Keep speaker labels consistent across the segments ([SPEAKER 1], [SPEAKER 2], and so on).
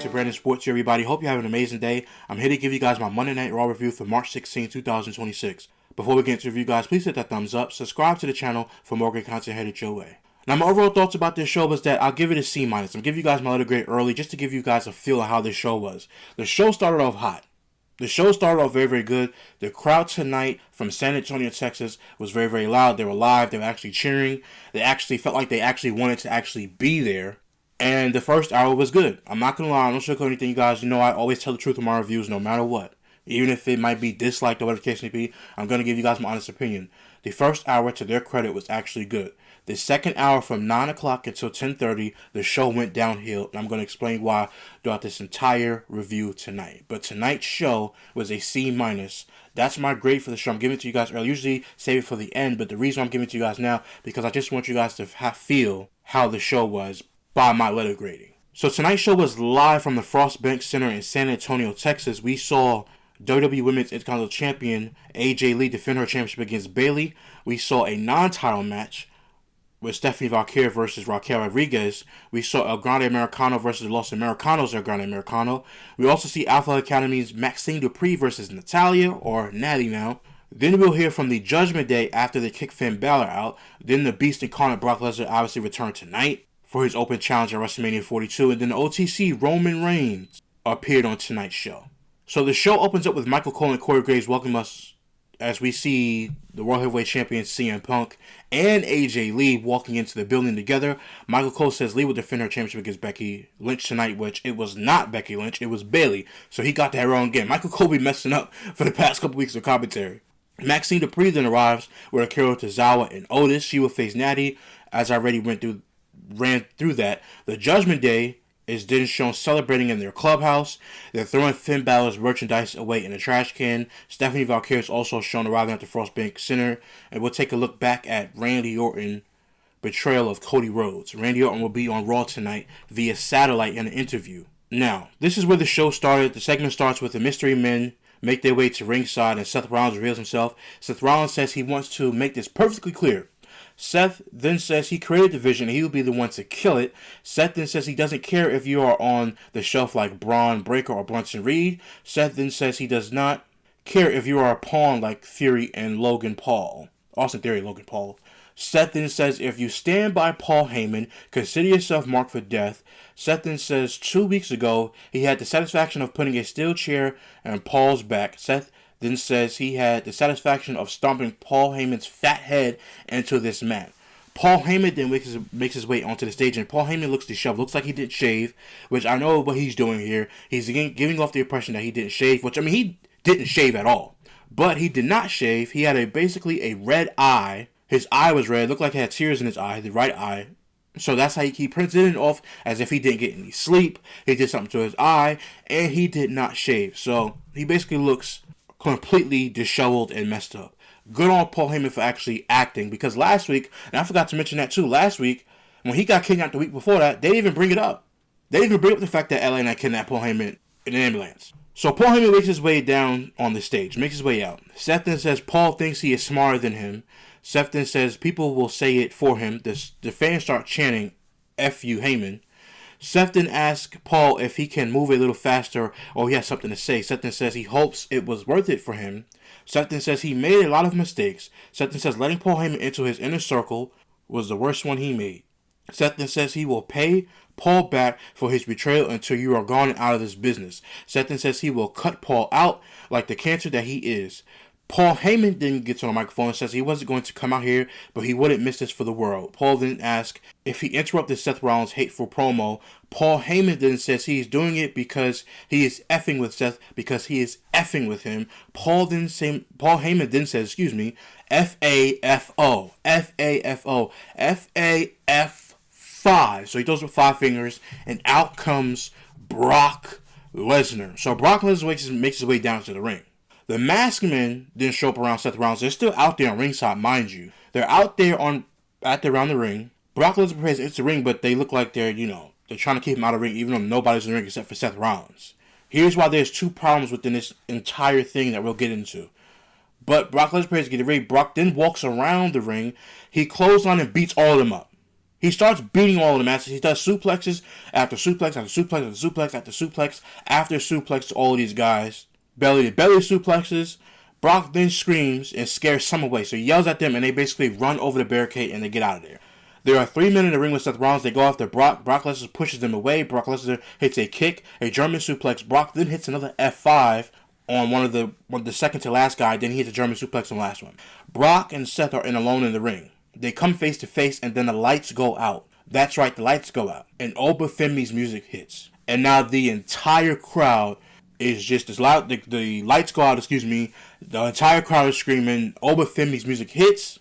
[SPEAKER 1] to Brandon Sports here, everybody. Hope you're having an amazing day. I'm here to give you guys my Monday Night Raw review for March 16, 2026. Before we get into the review, guys, please hit that thumbs up, subscribe to the channel for more great content headed your way. Now, my overall thoughts about this show was that I'll give it a C-. I'm giving you guys my letter grade early just to give you guys a feel of how this show was. The show started off hot. The show started off very, very good. The crowd tonight from San Antonio, Texas was very, very loud. They were live. They were actually cheering. They actually felt like they actually wanted to actually be there. And the first hour was good. I'm not going to lie. I don't sugarcoat anything, you guys. You know I always tell the truth in my reviews no matter what. Even if it might be disliked or whatever the case may be, I'm going to give you guys my honest opinion. The first hour, to their credit, was actually good. The second hour from 9 o'clock until 10:30, the show went downhill. And I'm going to explain why throughout this entire review tonight. But tonight's show was a C-. That's my grade for the show. I'm giving it to you guys early. I usually save it for the end, but the reason I'm giving it to you guys now, because I just want you guys to feel how the show was by my letter grading. So tonight's show was live from the Frost Bank Center in San Antonio, Texas. We saw WWE Women's Intercontinental Champion AJ Lee defend her championship against Bayley. We saw a non-title match with Stephanie Vaquer versus Raquel Rodriguez. We saw El Grande Americano versus Los Americanos El Grande Americano. We also see Alpha Academy's Maxxine Dupri versus Natalia, or Nattie now. Then we'll hear from the Judgement Day after they kick Finn Bálor out. Then the Beast Incarnate Brock Lesnar obviously returned tonight for his open challenge at WrestleMania 42. And then the OTC Roman Reigns appeared on tonight's show. So the show opens up with Michael Cole and Corey Graves welcome us as we see the World Heavyweight Champion CM Punk and AJ Lee walking into the building together. Michael Cole says Lee will defend her championship against Becky Lynch tonight, which it was not Becky Lynch, it was Bayley. So he got that wrong again. Michael Cole be messing up for the past couple weeks of commentary. Maxxine Dupri then arrives with Akira Tozawa and Otis. She will face Nattie, as I already ran through that. The Judgment Day is then shown celebrating in their clubhouse. They're throwing Finn Bálor's merchandise away in a trash can. Stephanie Vaquer is also shown arriving at the Frostbank Center. And we'll take a look back at Randy Orton's betrayal of Cody Rhodes. Randy Orton will be on Raw tonight via satellite in an interview. Now, this is where the show started. The segment starts with the mystery men make their way to ringside and Seth Rollins reveals himself. Seth Rollins says he wants to make this perfectly clear. Seth then says he created the vision and he will be the one to kill it. Seth then says he doesn't care if you are on the shelf like Braun Breaker or Bronson Reed. Seth then says he does not care if you are a pawn like Theory and Logan Paul. Austin Theory and Logan Paul. Seth then says if you stand by Paul Heyman, consider yourself marked for death. Seth then says 2 weeks ago he had the satisfaction of putting a steel chair on Paul's back. Seth then says he had the satisfaction of stomping Paul Heyman's fat head into this mat. Paul Heyman then makes his way onto the stage, and Paul Heyman looks disheveled. Looks like he didn't shave, which I know what he's doing here. He's giving off the impression that he didn't shave, which, I mean, he didn't shave at all. But he did not shave. He had basically a red eye. His eye was red. It looked like he had tears in his eye, the right eye. So that's how he printed it off as if he didn't get any sleep. He did something to his eye, and he did not shave. So he basically looks completely disheveled and messed up. Good on Paul Heyman for actually acting, because last week, and I forgot to mention that too, last week, when he got kidnapped the week before that, they didn't even bring it up. They didn't even bring up the fact that LA Knight kidnapped Paul Heyman in an ambulance. So Paul Heyman makes his way down on the stage, makes his way out. Seth then says Paul thinks he is smarter than him. Seth then says people will say it for him. The fans start chanting, F you, Heyman. Seth then asks Paul if he can move a little faster or he has something to say. Seth then says he hopes it was worth it for him. Seth then says he made a lot of mistakes. Seth then says letting Paul Heyman into his inner circle was the worst one he made. Seth then says he will pay Paul back for his betrayal until you are gone and out of this business. Seth then says he will cut Paul out like the cancer that he is. Paul Heyman then gets on the microphone and says he wasn't going to come out here, but he wouldn't miss this for the world. Paul then asks if he interrupted Seth Rollins' hateful promo. Paul Heyman then says he's doing it because he is effing with Seth, because he is effing with him. Paul Heyman then says, F-A-F-O, F-A-F-O, F-A-F-5. So he does with 5 fingers, and out comes Brock Lesnar. So Brock Lesnar makes his way down to the ring. The masked men didn't show up around Seth Rollins. They're still out there on ringside, mind you. They're out there around the ring. Brock Lesnar prepares to enter the ring, but they look like they're trying to keep him out of the ring, even though nobody's in the ring except for Seth Rollins. Here's why there's 2 problems within this entire thing that we'll get into. But Brock Lesnar prepares to get the ring. Brock then walks around the ring. He clothesline and beats all of them up. He starts beating all of them asses. He does suplexes after suplex after suplex after suplex after suplex after suplex to all of these guys. Belly to belly suplexes. Brock then screams and scares some away. So he yells at them and they basically run over the barricade and they get out of there. There are 3 men in the ring with Seth Rollins. They go after Brock. Brock Lesnar pushes them away. Brock Lesnar hits a kick, a German suplex. Brock then hits another F5 on one of the second to last guy. Then he hits a German suplex on the last one. Brock and Seth are alone in the ring. They come face to face and then the lights go out. That's right, the lights go out. And Oba Femi's music hits. And now the entire crowd is just as loud. The lights go out, The entire crowd is screaming. Oba Femi's music hits.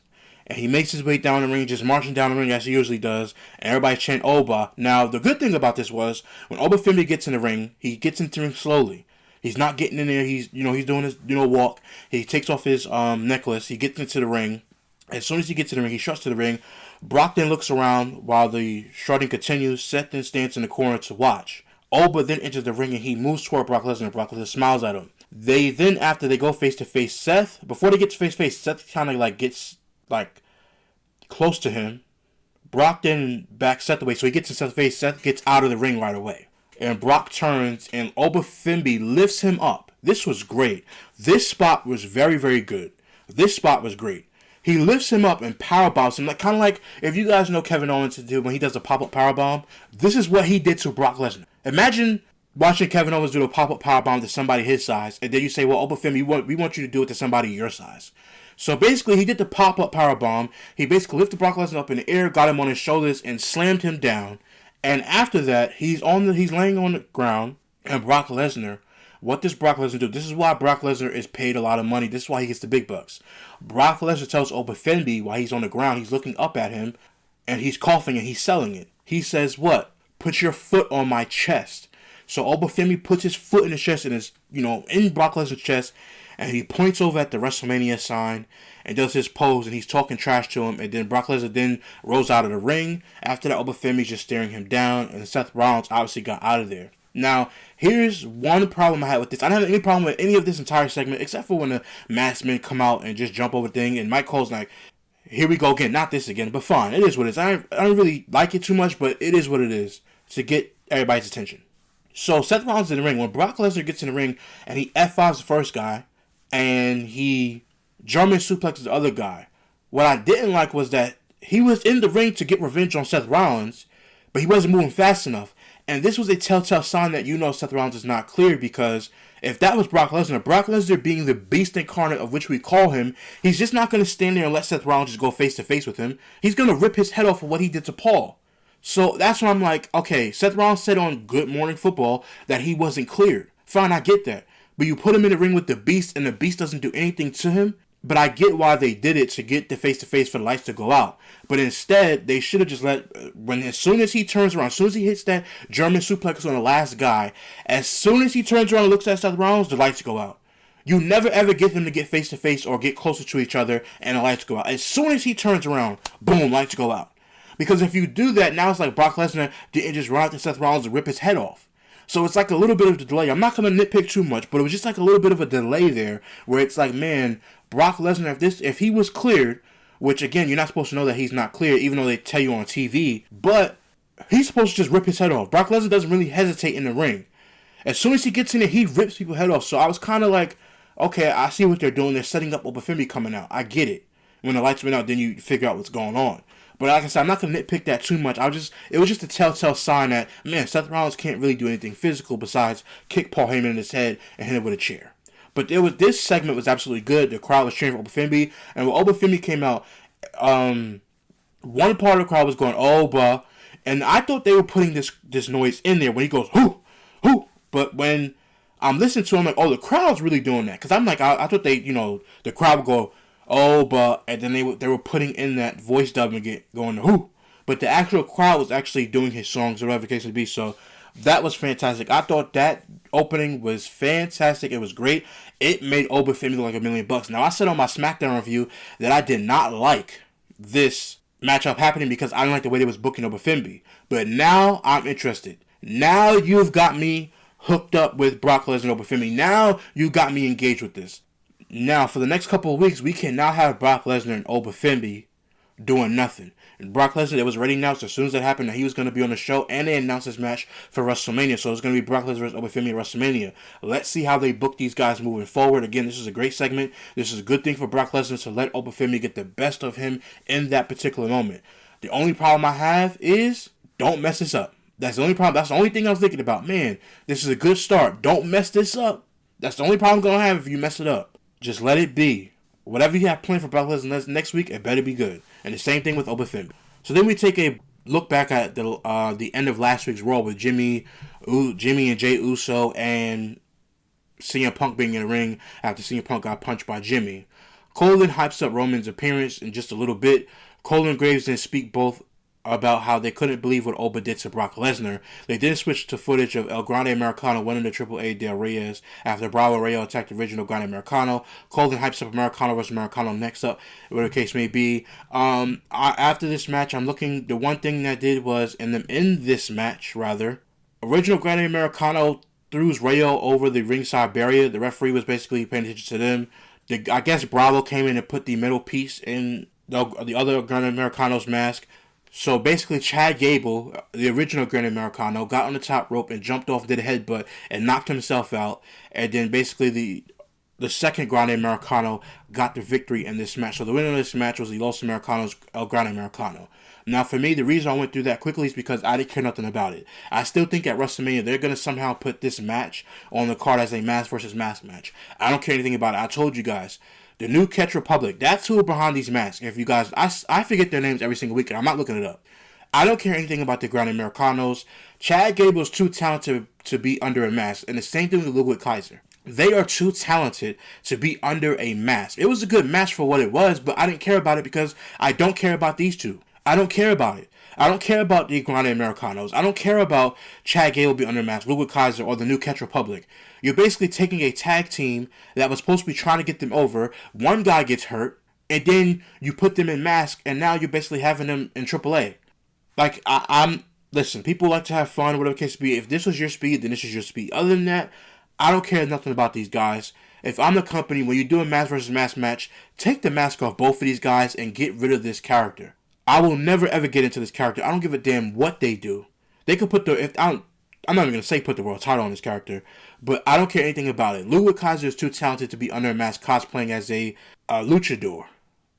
[SPEAKER 1] And he makes his way down the ring, just marching down the ring as he usually does. And everybody chant Oba. Now, the good thing about this was, when Oba Femi gets in the ring, he gets into the ring slowly. He's not getting in there. He's doing his, walk. He takes off his necklace. He gets into the ring. As soon as he gets to the ring, he struts to the ring. Brock then looks around while the strutting continues. Seth then stands in the corner to watch. Oba then enters the ring and he moves toward Brock Lesnar. Brock Lesnar smiles at him. They then, after they go face to face, before they get to face to face, Seth kind of gets close to him. Brock then backs Seth away, so he gets in Seth's face. Seth gets out of the ring right away. And Brock turns and Oba Femi lifts him up. This was great. This spot was very, very good. This spot was great. He lifts him up and powerbombs him, kind of like if you guys know Kevin Owens do when he does a pop-up powerbomb. This is what he did to Brock Lesnar. Imagine watching Kevin Owens do a pop-up powerbomb to somebody his size, and then you say, well, Oba Femi, we want you to do it to somebody your size. So basically, he did the pop-up powerbomb. He basically lifted Brock Lesnar up in the air, got him on his shoulders, and slammed him down. And after that, he's laying on the ground, and Brock Lesnar, what does Brock Lesnar do? This is why Brock Lesnar is paid a lot of money. This is why he gets the big bucks. Brock Lesnar tells Oba Femi while he's on the ground, he's looking up at him, and he's coughing and he's selling it. He says, what? Put your foot on my chest. So Oba Femi puts his foot in his chest and is, in Brock Lesnar's chest, and he points over at the WrestleMania sign and does his pose, and he's talking trash to him, and then Brock Lesnar then rolls out of the ring. After that, Oba Femi's just staring him down, and Seth Rollins obviously got out of there. Now, here's one problem I had with this. I don't have any problem with any of this entire segment, except for when the masked men come out and just jump over the thing, and Mike Cole's like, here we go again, not this again, but fine, it is what it is. I don't really like it too much, but it is what it is to get everybody's attention. So Seth Rollins in the ring. When Brock Lesnar gets in the ring and he F5s the first guy and he German suplexes the other guy, what I didn't like was that he was in the ring to get revenge on Seth Rollins, but he wasn't moving fast enough. And this was a telltale sign that Seth Rollins is not clear, because if that was Brock Lesnar being the Beast Incarnate of which we call him, he's just not going to stand there and let Seth Rollins just go face to face with him. He's going to rip his head off for what he did to Paul. So that's when I'm like, okay, Seth Rollins said on Good Morning Football that he wasn't cleared. Fine, I get that. But you put him in the ring with the Beast, and the Beast doesn't do anything to him. But I get why they did it, to get the face-to-face for the lights to go out. But instead, they should have just as soon as he turns around, as soon as he hits that German suplex on the last guy, as soon as he turns around and looks at Seth Rollins, the lights go out. You never ever get them to get face-to-face or get closer to each other and the lights go out. As soon as he turns around, boom, lights go out. Because if you do that, now it's like Brock Lesnar didn't just run out to Seth Rollins and rip his head off. So it's like a little bit of a delay. I'm not going to nitpick too much, but it was just like a little bit of a delay there, where it's like, man, Brock Lesnar, if he was cleared, which again, you're not supposed to know that he's not cleared, even though they tell you on TV, but he's supposed to just rip his head off. Brock Lesnar doesn't really hesitate in the ring. As soon as he gets in there, he rips people's head off. So I was kind of like, okay, I see what they're doing. They're setting up Oba Femi coming out. I get it. When the lights went out, then you figure out what's going on. But like I said, I'm not going to nitpick that too much. It was just a telltale sign that, man, Seth Rollins can't really do anything physical besides kick Paul Heyman in his head and hit him with a chair. But this segment was absolutely good. The crowd was cheering for Oba Femi. And when Oba Femi came out, one part of the crowd was going, Oba. And I thought they were putting this noise in there when he goes, hoo, hoo. But when I'm listening to him, I'm like, oh, the crowd's really doing that. Because I'm like, I thought they, the crowd would go, Oba, and then they were putting in that voice dubbing going, whoo. But the actual crowd was actually doing his songs, or whatever the case may be. So that was fantastic. I thought that opening was fantastic. It was great. It made Oba Femi look like $1 million. Now, I said on my SmackDown review that I did not like this matchup happening because I didn't like the way they was booking Oba Femi. But now I'm interested. Now you've got me hooked up with Brock Lesnar and Oba Femi. Now you got me engaged with this. Now, for the next couple of weeks, we can now have Brock Lesnar and Oba Femi doing nothing. Brock Lesnar, it was already announced as soon as that happened that he was going to be on the show, and they announced this match for WrestleMania. So it's going to be Brock Lesnar versus Femi at WrestleMania. Let's see how they book these guys moving forward. Again, this is a great segment. This is a good thing for Brock Lesnar to let Femi get the best of him in that particular moment. The only problem I have is don't mess this up. That's the only problem. That's the only thing I was thinking about. Man, this is a good start. Don't mess this up. That's the only problem I'm going to have if you mess it up. Just let it be. Whatever you have planned for Brock Lesnar next week, it better be good. And the same thing with Femi. So then we take a look back at the end of last week's Raw with Jimmy and Jey Uso and CM Punk being in the ring after CM Punk got punched by Jimmy. Cole then hypes up Roman's appearance in just a little bit. Cole and Graves then speak both about how they couldn't believe what Oba did to Brock Lesnar. They then switched to footage of El Grande Americano winning the AAA Del Reyes after Bravo Rayo attacked the original Grande Americano. Cole then hypes up Americano versus Americano next up, whatever the case may be. After this match, the one thing that did was, in this match, original Grande Americano threw Rayo over the ringside barrier. The referee was basically paying attention to them. I guess Bravo came in and put the middle piece in the other Grande Americano's mask. So basically, Chad Gable, the original Grande Americano, got on the top rope and jumped off, did a headbutt, and knocked himself out. And then basically the second Grande Americano got the victory in this match. So the winner of this match was the Los Americanos El Grande Americano. Now for me, the reason I went through that quickly is because I didn't care nothing about it. I still think at WrestleMania, they're going to somehow put this match on the card as a mask versus mask match. I don't care anything about it. I told you guys. The New Catch Republic, that's who are behind these masks. If you guys, I forget their names every single week, and I'm not looking it up. I don't care anything about the Grande Americanos. Chad Gable is too talented to be under a mask, and the same thing with Ludwig Kaiser. They are too talented to be under a mask. It was a good match for what it was, but I didn't care about it because I don't care about these two. I don't care about it. I don't care about the Grande Americanos. I don't care about Chad Gable being under mask, Ludwig Kaiser, or the New Catch Republic. You're basically taking a tag team that was supposed to be trying to get them over. One guy gets hurt, and then you put them in mask, and now you're basically having them in AAA. Like, listen, people like to have fun, whatever the case be. If this was your speed, then this is your speed. Other than that, I don't care nothing about these guys. If I'm the company, when you do a mask versus mask match, take the mask off both of these guys and get rid of this character. I will never ever get into this character. I don't give a damn what they do. They could put I'm not even going to say put the world title on this character, but I don't care anything about it. Ludwig Kaiser is too talented to be under a mask cosplaying as a luchador.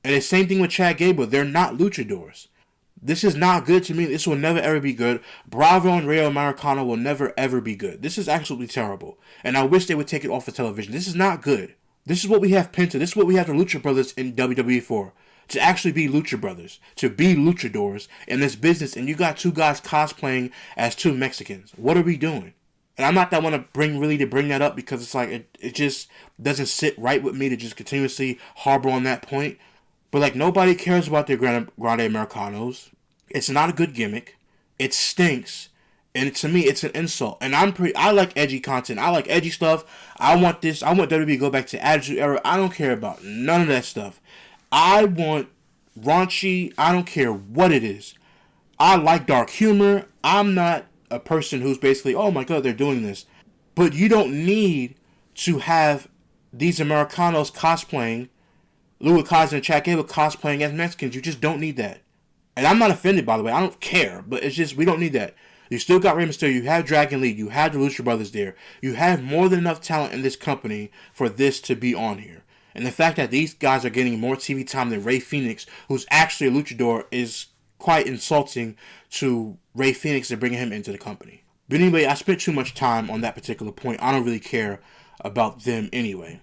[SPEAKER 1] And the same thing with Chad Gable. They're not luchadors. This is not good to me. This will never ever be good. Bravo and Rayo Americano will never ever be good. This is absolutely terrible. And I wish they would take it off of television. This is not good. This is what we have Penta. This is what we have the Lucha Brothers in WWE for. To actually be Lucha Brothers. To be luchadors in this business. And you got two guys cosplaying as two Mexicans. What are we doing? And I'm not that one to bring that up because it's like it just doesn't sit right with me to just continuously harbor on that point. But like nobody cares about their Grande Americanos. It's not a good gimmick. It stinks. And to me, it's an insult. And I like edgy content. I like edgy stuff. I want WWE to go back to Attitude Era. I don't care about none of that stuff. I want raunchy. I don't care what it is. I like dark humor. I'm not a person who's basically, oh my god, they're doing this. But you don't need to have these Americanos cosplaying, Ludwig Kaiser and Chad Gable cosplaying as Mexicans. You just don't need that. And I'm not offended, by the way. I don't care. But it's just, we don't need that. You still got Rey Mysterio. You have Dragon Lee. You have the Lucha Brothers there. You have more than enough talent in this company for this to be on here. And the fact that these guys are getting more TV time than Rey Fenix, who's actually a luchador, is quite insulting to Rey Fenix and bringing him into the company. But anyway, I spent too much time on that particular point. I don't really care about them anyway.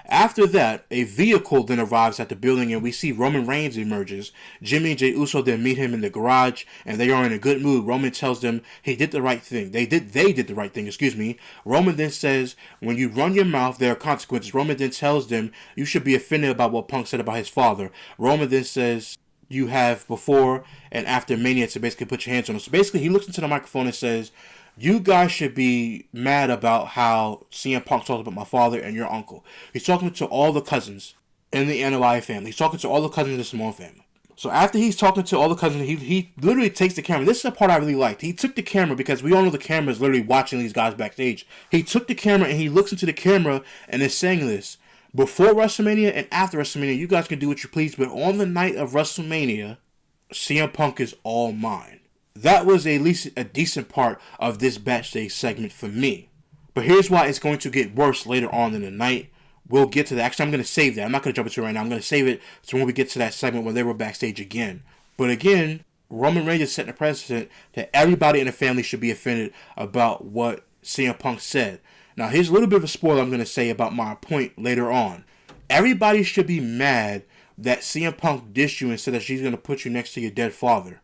[SPEAKER 1] After that, a vehicle then arrives at the building and we see Roman Reigns emerges. Jimmy and Jey Uso then meet him in the garage and they are in a good mood. Roman tells them he did the right thing. They did the right thing, excuse me. Roman then says, when you run your mouth, there are consequences. Roman then tells them you should be offended about what Punk said about his father. Roman then says, you have before and after Mania to basically put your hands on him. So basically he looks into the microphone and says, you guys should be mad about how CM Punk talked about my father and your uncle. He's talking to all the cousins in the NOI family. He's talking to all the cousins in the Samoan family. So after he's talking to all the cousins, he literally takes the camera. This is the part I really liked. He took the camera because we all know the camera is literally watching these guys backstage. He took the camera and he looks into the camera and is saying this. Before WrestleMania and after WrestleMania, you guys can do what you please. But on the night of WrestleMania, CM Punk is all mine. That was at least a decent part of this backstage segment for me. But here's why it's going to get worse later on in the night. We'll get to that. Actually, I'm going to save that. I'm not going to jump into it right now. I'm going to save it so when we get to that segment when they were backstage again. But again, Roman Reigns is setting a precedent that everybody in the family should be offended about what CM Punk said. Now, here's a little bit of a spoiler I'm going to say about my point later on. Everybody should be mad that CM Punk dissed you and said that she's going to put you next to your dead father.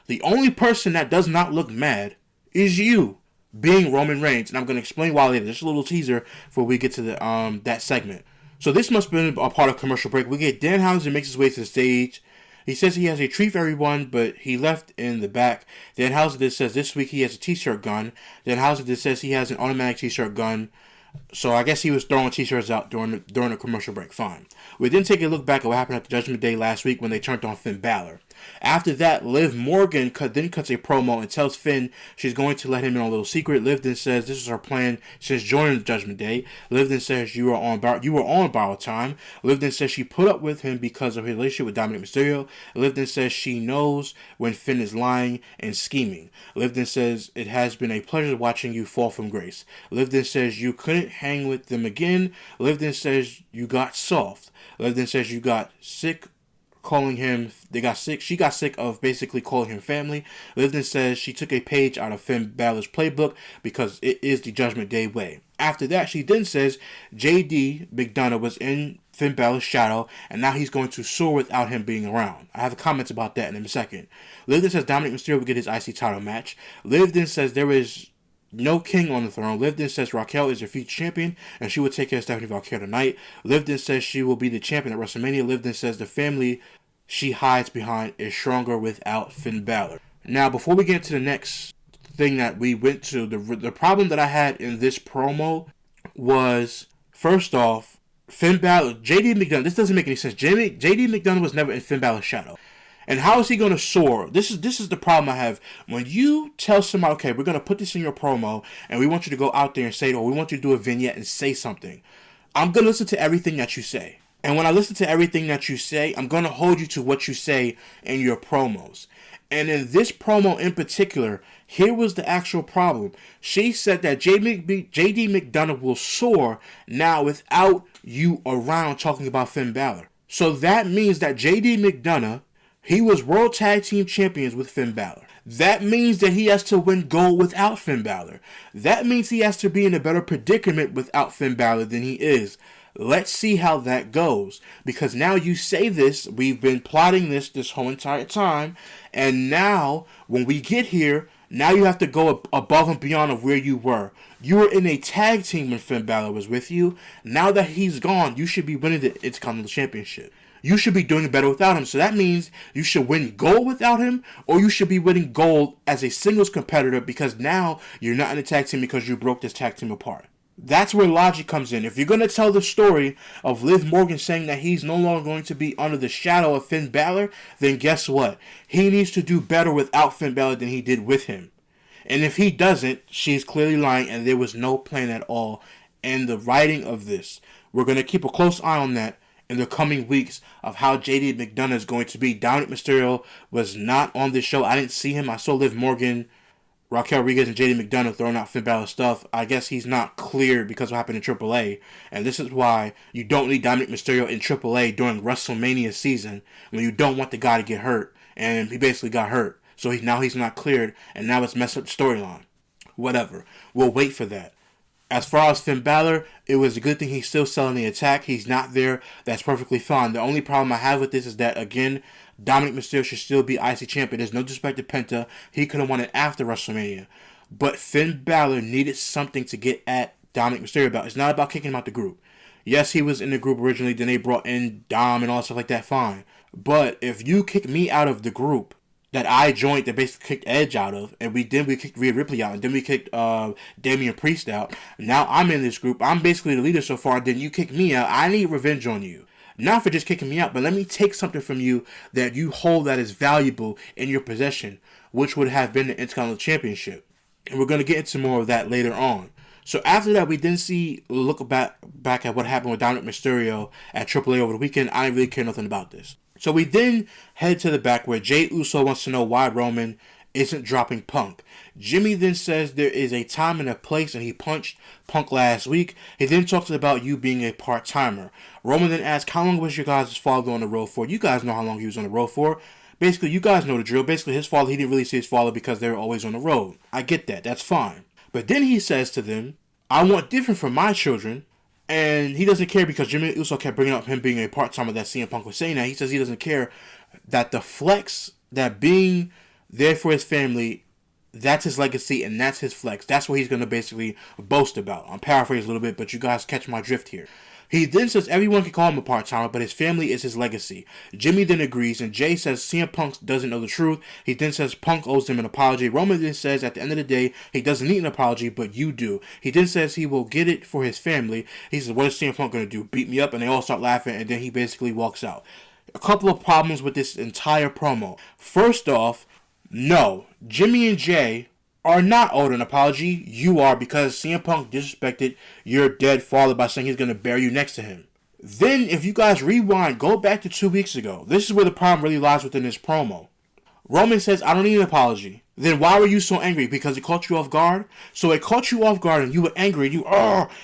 [SPEAKER 1] The only person that does not look mad is you, being Roman Reigns. And I'm going to explain why later. Just a little teaser before we get to the that segment. So this must have been a part of commercial break. We get Danhausen makes his way to the stage. He says he has a treat for everyone, but he left in the back. Danhausen says this week he has a t-shirt gun. Danhausen says he has an automatic t-shirt gun. So I guess he was throwing t-shirts out during the commercial break. Fine. We then take a look back at what happened at the Judgment Day last week when they turned on Finn Bálor. After that, Liv Morgan then cuts a promo and tells Finn she's going to let him in on a little secret. Liv then says this is her plan since joining the Judgment Day. Liv then says you were on borrowed time. Liv then says she put up with him because of his relationship with Dominic Mysterio. Liv then says she knows when Finn is lying and scheming. Liv then says it has been a pleasure watching you fall from grace. Liv then says you couldn't hang with them again. Liv then says you got soft. Liv then says you got sick calling him, she got sick of basically calling him family. Liv then says she took a page out of Finn Bálor's playbook because it is the Judgment Day way. After that, she then says JD McDonough was in Finn Bálor's shadow and now he's going to soar without him being around. I have comments about that in a second. Liv then says Dominic Mysterio will get his IC title match. Liv then says there is no king on the throne. Liv then says Raquel is her future champion and she will take care of Stephanie Vaquer tonight. Liv then says she will be the champion at WrestleMania. Liv then says the family she hides behind is stronger without Finn Bálor. Now, before we get into the next thing that we went to, the problem that I had in this promo was, first off, Finn Bálor, JD McDonough, this doesn't make any sense. JD McDonough was never in Finn Bálor's shadow. And how is he going to soar? This is the problem I have. When you tell somebody, okay, we're going to put this in your promo, and we want you to go out there and say it, or we want you to do a vignette and say something, I'm going to listen to everything that you say. And when I listen to everything that you say, I'm going to hold you to what you say in your promos. And in this promo in particular, here was the actual problem. She said that JD McDonough will soar now without you around talking about Finn Bálor. So that means that JD McDonough, he was World Tag Team Champions with Finn Bálor. That means that he has to win gold without Finn Bálor. That means he has to be in a better predicament without Finn Bálor than he is. Let's see how that goes. Because now you say this, we've been plotting this whole entire time, and now when we get here, now you have to go above and beyond of where you were. You were in a tag team when Finn Bálor was with you. Now that he's gone, you should be winning the Intercontinental Championship. You should be doing better without him. So that means you should win gold without him, or you should be winning gold as a singles competitor because now you're not in a tag team because you broke this tag team apart. That's where logic comes in. If you're going to tell the story of Liv Morgan saying that he's no longer going to be under the shadow of Finn Bálor, then guess what? He needs to do better without Finn Bálor than he did with him. And if he doesn't, she's clearly lying and there was no plan at all in the writing of this. We're going to keep a close eye on that in the coming weeks of how JD McDonough is going to be. Dominic Mysterio was not on this show. I didn't see him. I saw Liv Morgan, Raquel Rodriguez, and JD McDonough throwing out Finn Bálor stuff. I guess he's not cleared because of what happened in AAA. And this is why you don't need Dominic Mysterio in AAA during WrestleMania season when you don't want the guy to get hurt. And he basically got hurt. So now he's not cleared. And now it's messed up the storyline. Whatever. We'll wait for that. As far as Finn Bálor, it was a good thing he's still selling the attack. He's not there. That's perfectly fine. The only problem I have with this is that, again, Dominic Mysterio should still be IC champion. There's no disrespect to Penta. He could have won it after WrestleMania. But Finn Bálor needed something to get at Dominic Mysterio about. It's not about kicking him out the group. Yes, he was in the group originally. Then they brought in Dom and all stuff like that. Fine. But if you kick me out of the group that I joined, that basically kicked Edge out of, and we kicked Rhea Ripley out, and then we kicked Damian Priest out. Now I'm in this group. I'm basically the leader so far. Then you kick me out. I need revenge on you. Not for just kicking me out, but let me take something from you that you hold that is valuable in your possession, which would have been the Intercontinental Championship. And we're going to get into more of that later on. So after that, we then look back at what happened with Dominic Mysterio at AAA over the weekend. I didn't really care nothing about this. So we then head to the back where Jey Uso wants to know why Roman isn't dropping Punk. Jimmy then says there is a time and a place and he punched Punk last week. He then talks about you being a part-timer. Roman then asks, how long was your guys' father on the road for? You guys know how long he was on the road for. Basically, you guys know the drill. Basically, his father, he didn't really see his father because they were always on the road. I get that. That's fine. But then he says to them, I want different for my children. And he doesn't care because Jimmy Uso kept bringing up him being a part-timer that CM Punk was saying that. He says he doesn't care that the flex, that being there for his family, that's his legacy and that's his flex. That's what he's going to basically boast about. I'm paraphrasing a little bit, but you guys catch my drift here. He then says everyone can call him a part-timer, but his family is his legacy. Jimmy then agrees, and Jay says CM Punk doesn't know the truth. He then says Punk owes him an apology. Roman then says at the end of the day, he doesn't need an apology, but you do. He then says he will get it for his family. He says, what is CM Punk going to do? Beat me up? And they all start laughing, and then he basically walks out. A couple of problems with this entire promo. First off, no, Jimmy and Jay are not owed an apology. You are, because CM Punk disrespected your dead father by saying he's going to bury you next to him. Then, if you guys rewind, go back to 2 weeks ago. This is where the problem really lies within this promo. Roman says, I don't need an apology. Then why were you so angry? Because it caught you off guard? So it caught you off guard and you were angry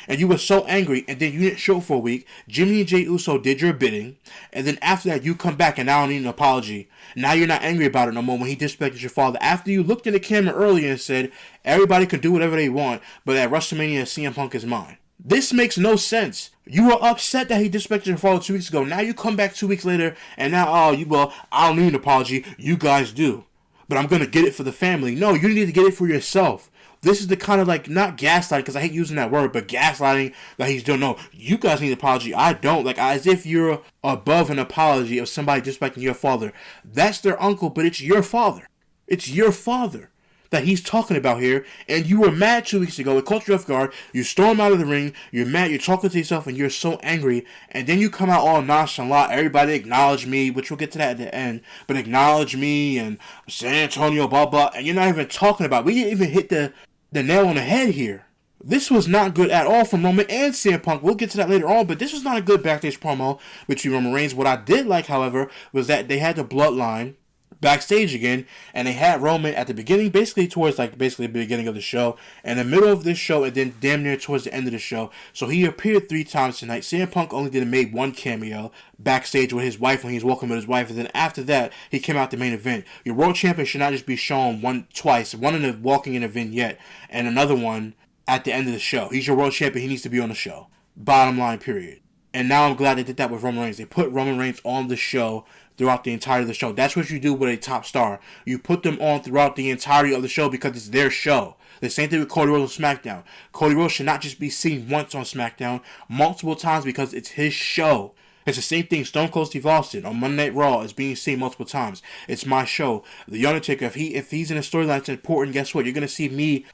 [SPEAKER 1] and you were so angry and then you didn't show for a week. Jimmy and Jey Uso did your bidding, and then after that you come back and now I don't need an apology. Now you're not angry about it no more when he disrespected your father. After you looked in the camera earlier and said everybody can do whatever they want, but at WrestleMania CM Punk is mine. This makes no sense. You were upset that he disrespected your father 2 weeks ago. Now you come back 2 weeks later and now, I don't need an apology. You guys do. But I'm going to get it for the family. No, you need to get it for yourself. This is the kind of not gaslighting, because I hate using that word, but gaslighting that he's doing. No, you guys need an apology. I don't. As if you're above an apology of somebody disrespecting your father. That's their uncle, but it's your father. It's your father that he's talking about here, and you were mad 2 weeks ago. It caught you off guard. You storm out of the ring. You're mad. You're talking to yourself, and you're so angry. And then you come out all nonchalant. Everybody acknowledge me, which we'll get to that at the end. But acknowledge me and San Antonio, blah, blah. And you're not even talking about it. We didn't even hit the nail on the head here. This was not good at all from Roman and CM Punk. We'll get to that later on, but this was not a good backstage promo between Roman Reigns. What I did like, however, was that they had the bloodline backstage again, and they had Roman at the beginning, basically the beginning of the show, and the middle of this show, and then damn near towards the end of the show. So he appeared 3 times tonight. CM Punk only made 1 cameo backstage with his wife when he was walking with his wife, and then after that, he came out the main event. Your world champion should not just be shown twice, one in the walking in a vignette, and another one at the end of the show. He's your world champion. He needs to be on the show. Bottom line, period. And now I'm glad they did that with Roman Reigns. They put Roman Reigns on the show throughout the entirety of the show. That's what you do with a top star. You put them on throughout the entirety of the show because it's their show. The same thing with Cody Rhodes on SmackDown. Cody Rhodes should not just be seen once on SmackDown, multiple times because it's his show. It's the same thing Stone Cold Steve Austin on Monday Night Raw is being seen multiple times. It's my show. The Undertaker, if he's in a storyline that's important, guess what? You're going to see me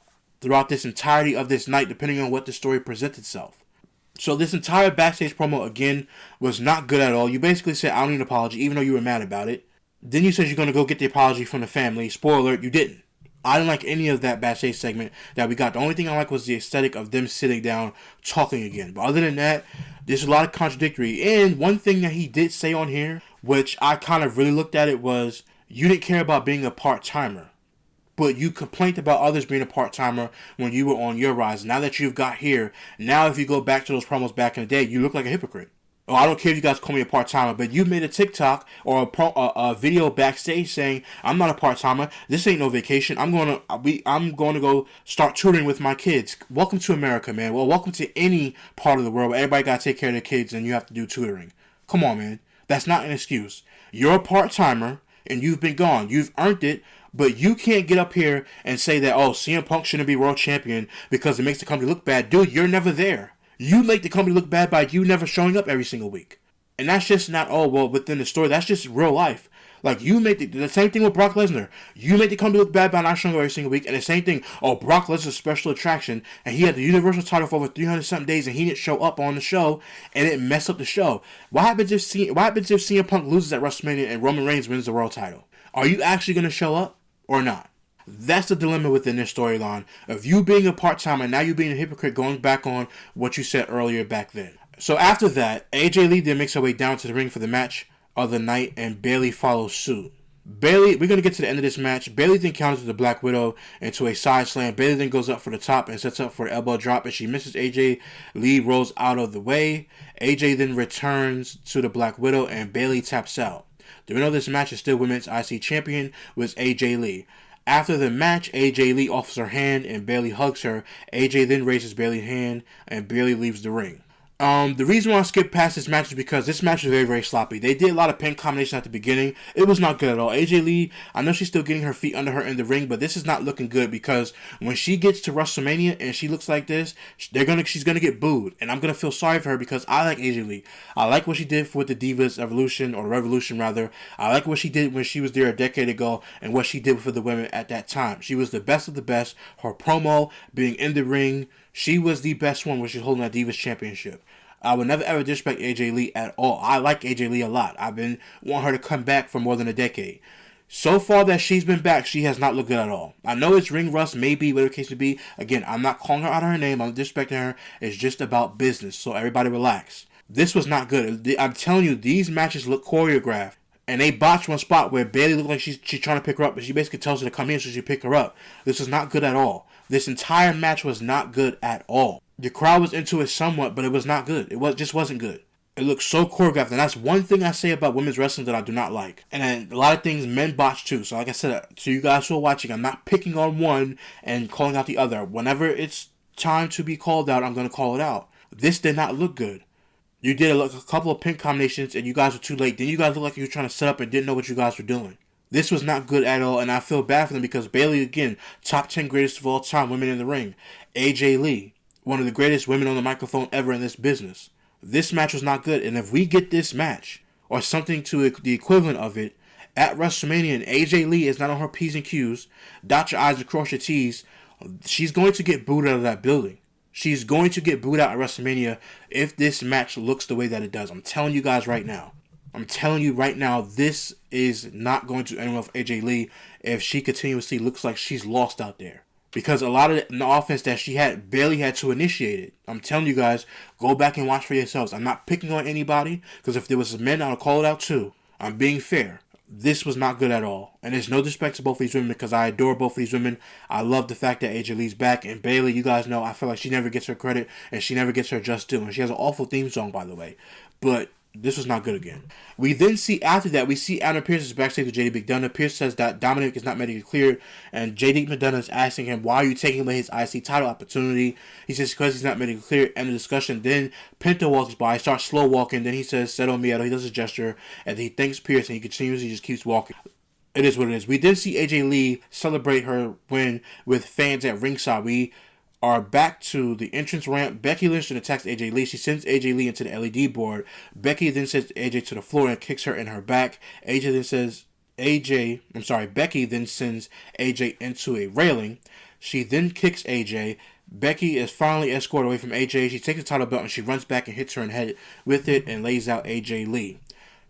[SPEAKER 1] throughout this entirety of this night, depending on what the story presents itself. So this entire backstage promo, again, was not good at all. You basically said, I don't need an apology, even though you were mad about it. Then you said you're going to go get the apology from the family. Spoiler alert, you didn't. I didn't like any of that backstage segment that we got. The only thing I liked was the aesthetic of them sitting down, talking again. But other than that, there's a lot of contradictory. And one thing that he did say on here, which I kind of really looked at it, was you didn't care about being a part-timer. But you complained about others being a part-timer when you were on your rise. Now that you've got here, now if you go back to those promos back in the day, you look like a hypocrite. Oh, I don't care if you guys call me a part-timer, but you made a TikTok or a video backstage saying, I'm not a part-timer. This ain't no vacation. I'm going to go start touring with my kids. Welcome to America, man. Well, welcome to any part of the world where everybody got to take care of their kids and you have to do tutoring. Come on, man. That's not an excuse. You're a part-timer and you've been gone. You've earned it. But you can't get up here and say that, CM Punk shouldn't be world champion because it makes the company look bad. Dude, you're never there. You make the company look bad by you never showing up every single week. And that's just not, within the story. That's just real life. You make the same thing with Brock Lesnar. You make the company look bad by not showing up every single week. And the same thing, Brock Lesnar's a special attraction. And he had the Universal title for over 300-something days and he didn't show up on the show. And it messed up the show. What happens if CM Punk loses at WrestleMania and Roman Reigns wins the world title? Are you actually going to show up? Or not? That's the dilemma within this storyline of you being a part-timer and now you being a hypocrite going back on what you said earlier back then. So after that, AJ Lee then makes her way down to the ring for the match of the night, and Bayley follows suit. Bayley, we're going to get to the end of this match. Bayley then counters the Black Widow into a side slam. Bayley then goes up for the top and sets up for an elbow drop, and she misses AJ Lee, rolls out of the way. AJ then returns to the Black Widow, and Bayley taps out. The winner of this match is still Women's IC Champion, was AJ Lee. After the match, AJ Lee offers her hand, and Bayley hugs her. AJ then raises Bayley's hand, and Bayley leaves the ring. The reason why I skipped past this match is because this match was very, very sloppy. They did a lot of pin combinations at the beginning. It was not good at all. AJ Lee, I know she's still getting her feet under her in the ring, but this is not looking good because when she gets to WrestleMania and she looks like this, she's gonna get booed, and I'm gonna feel sorry for her because I like AJ Lee. I like what she did with the Divas Evolution, or Revolution rather. I like what she did when she was there a decade ago and what she did for the women at that time. She was the best of the best. Her promo, being in the ring, she was the best one when she's holding that Divas Championship. I would never ever disrespect AJ Lee at all. I like AJ Lee a lot. I've been wanting her to come back for more than a decade. So far that she's been back, she has not looked good at all. I know it's ring rust, maybe, whatever the case may be. Again, I'm not calling her out on her name. I'm not disrespecting her. It's just about business. So everybody relax. This was not good. I'm telling you, these matches look choreographed. And they botched one spot where Bayley looked like she's trying to pick her up, but she basically tells her to come in so she pick her up. This was not good at all. This entire match was not good at all. The crowd was into it somewhat, but it was not good. Just wasn't good. It looked so choreographed, and that's one thing I say about women's wrestling that I do not like. And then a lot of things men botch too. So like I said, to you guys who are watching, I'm not picking on one and calling out the other. Whenever it's time to be called out, I'm going to call it out. This did not look good. You did a couple of pin combinations, and you guys were too late. Then you guys looked like you were trying to set up and didn't know what you guys were doing. This was not good at all, and I feel bad for them because Bayley, again, top 10 greatest of all time women in the ring. AJ Lee, one of the greatest women on the microphone ever in this business. This match was not good, and if we get this match, or something to the equivalent of it, at WrestleMania, and AJ Lee is not on her P's and Q's, dot your I's and cross your T's, she's going to get booed out of that building. She's going to get booed out at WrestleMania if this match looks the way that it does. I'm telling you guys right now. I'm telling you right now, this is not going to end well with AJ Lee if she continuously looks like she's lost out there. Because a lot of the offense that she had, Bayley had to initiate it. I'm telling you guys, go back and watch for yourselves. I'm not picking on anybody, because if there was men, I would call it out too. I'm being fair. This was not good at all. And there's no disrespect to both of these women because I adore both of these women. I love the fact that AJ Lee's back. And Bayley, you guys know, I feel like she never gets her credit and she never gets her just due. And she has an awful theme song, by the way. But this was not good again. We then see, after that, we see Adam Pearce is backstage with JD McDonough. Pearce says that Dominic is not medically cleared, and JD McDonough is asking him, why are you taking away his IC title opportunity? He says, because he's not medically cleared. End of discussion. Then Penta walks by, starts slow walking. Then he says, Seto Miedo. He does a gesture, and he thanks Pearce, and he continuously just keeps walking. It is what it is. We then see AJ Lee celebrate her win with fans at ringside. We are back to the entrance ramp. Becky Lynch then attacks AJ Lee. She sends AJ Lee into the LED board. Becky then sends AJ to the floor and kicks her in her back. Becky then sends AJ into a railing. She then kicks AJ. Becky is finally escorted away from AJ. She takes the title belt and she runs back and hits her in the head with it and lays out AJ Lee.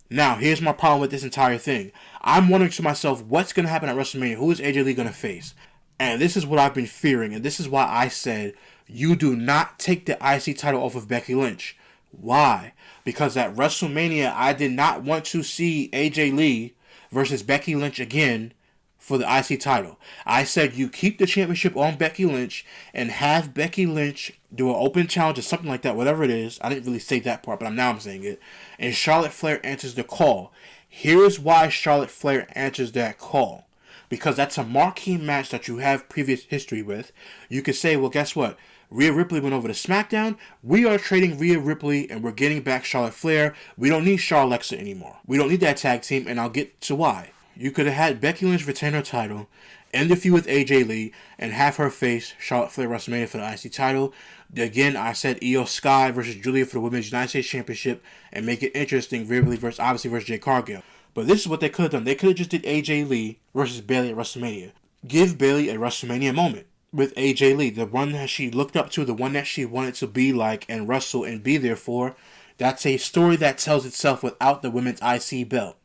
[SPEAKER 1] Now, here's my problem with this entire thing. I'm wondering to myself, what's going to happen at WrestleMania? Who is AJ Lee going to face? And this is what I've been fearing, and this is why I said, you do not take the IC title off of Becky Lynch. Why? Because at WrestleMania, I did not want to see AJ Lee versus Becky Lynch again for the IC title. I said you keep the championship on Becky Lynch and have Becky Lynch do an open challenge or something like that, whatever it is. I didn't really say that part, but I'm saying it. And Charlotte Flair answers the call. Here's why Charlotte Flair answers that call. Because that's a marquee match that you have previous history with. You could say, well, guess what? Rhea Ripley went over to SmackDown. We are trading Rhea Ripley and we're getting back Charlotte Flair. We don't need Charlexa anymore. We don't need that tag team, and I'll get to why. You could have had Becky Lynch retain her title, end the feud with AJ Lee, and have her face Charlotte Flair WrestleMania for the IC title. Again, I said Io Sky versus Julia for the Women's United States Championship, and make it interesting, Rhea Ripley versus Jade Cargill. But this is what they could have done. They could have just did AJ Lee versus Bayley at WrestleMania. Give Bayley a WrestleMania moment with AJ Lee, the one that she looked up to, the one that she wanted to be like and wrestle and be there for. That's a story that tells itself without the women's IC belt.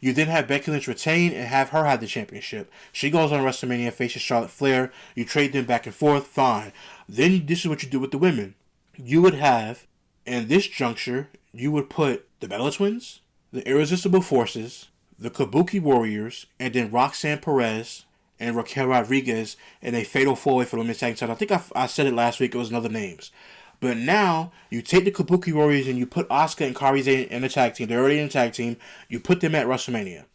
[SPEAKER 1] You then have Becky Lynch retain and have her have the championship. She goes on WrestleMania, faces Charlotte Flair. You trade them back and forth, fine. Then this is what you do with the women. You would have, in this juncture, you would put the Bella Twins, the Irresistible Forces, the Kabuki Warriors, and then Roxanne Perez and Raquel Rodriguez in a fatal four-way for the women's tag title. I think I said it last week. It was another names. But now, you take the Kabuki Warriors and you put Asuka and Kairi Sane in the tag team. They're already in the tag team. You put them at WrestleMania.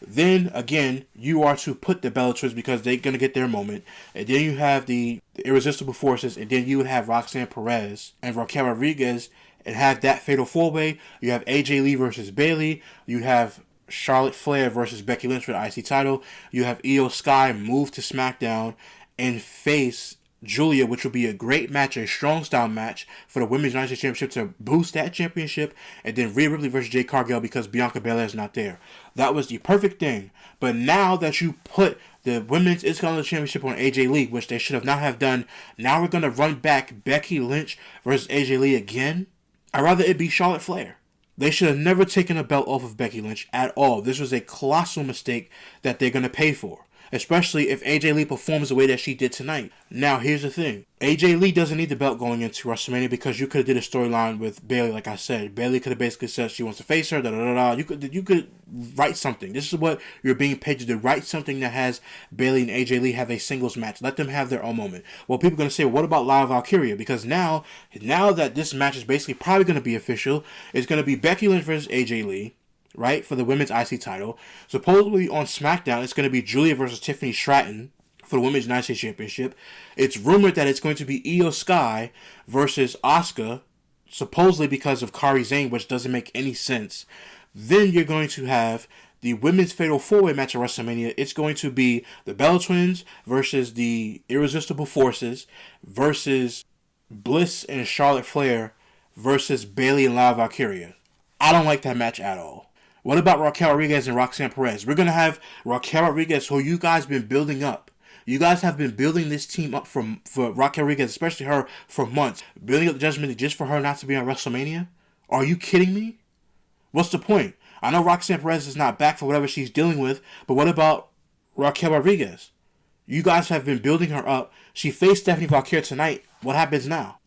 [SPEAKER 1] Then, again, you are to put the Bellators because they're going to get their moment. And then you have the Irresistible Forces. And then you would have Roxanne Perez and Raquel Rodriguez and have that fatal four-way. You have AJ Lee versus Bayley. You have Charlotte Flair versus Becky Lynch for the IC title. You have Io Sky move to SmackDown and face Julia, which will be a great match, a strong style match for the Women's United States Championship to boost that championship, and then Rhea Ripley versus Jade Cargill because Bianca Belair is not there. That was the perfect thing. But now that you put the Women's Intercontinental Championship on AJ Lee, which they should have not have done, now we're going to run back Becky Lynch versus AJ Lee again. I'd rather it be Charlotte Flair. They should have never taken a belt off of Becky Lynch at all. This was a colossal mistake that they're going to pay for. Especially if AJ Lee performs the way that she did tonight. Now, here's the thing. AJ Lee doesn't need the belt going into WrestleMania because you could have did a storyline with Bayley, like I said. Bayley could have basically said she wants to face her, da-da-da-da. You could write something. This is what you're being paid to do. Write something that has Bayley and AJ Lee have a singles match. Let them have their own moment. Well, people are going to say, well, what about Live Valkyria? Because now that this match is basically probably going to be official, it's going to be Becky Lynch versus AJ Lee. Right, for the women's IC title. Supposedly on SmackDown, it's going to be Julia versus Tiffany Stratton for the women's United States Championship. It's rumored that it's going to be Io Sky versus Asuka, supposedly because of Kairi Sane, which doesn't make any sense. Then you're going to have the women's fatal four-way match at WrestleMania. It's going to be the Bella Twins versus the Irresistible Forces versus Bliss and Charlotte Flair versus Bayley and Liv Valkyria. I don't like that match at all. What about Raquel Rodriguez and Roxanne Perez? We're going to have Raquel Rodriguez, who you guys been building up. You guys have been building this team up for Raquel Rodriguez, especially her, for months. Building up the Judgement just for her not to be on WrestleMania? Are you kidding me? What's the point? I know Roxanne Perez is not back for whatever she's dealing with, but what about Raquel Rodriguez? You guys have been building her up. She faced Stephanie Vaquer tonight. What happens now?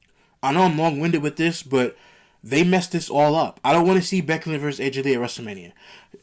[SPEAKER 1] I know I'm long-winded with this, but they messed this all up. I don't want to see Becky Lynch versus AJ Lee at WrestleMania.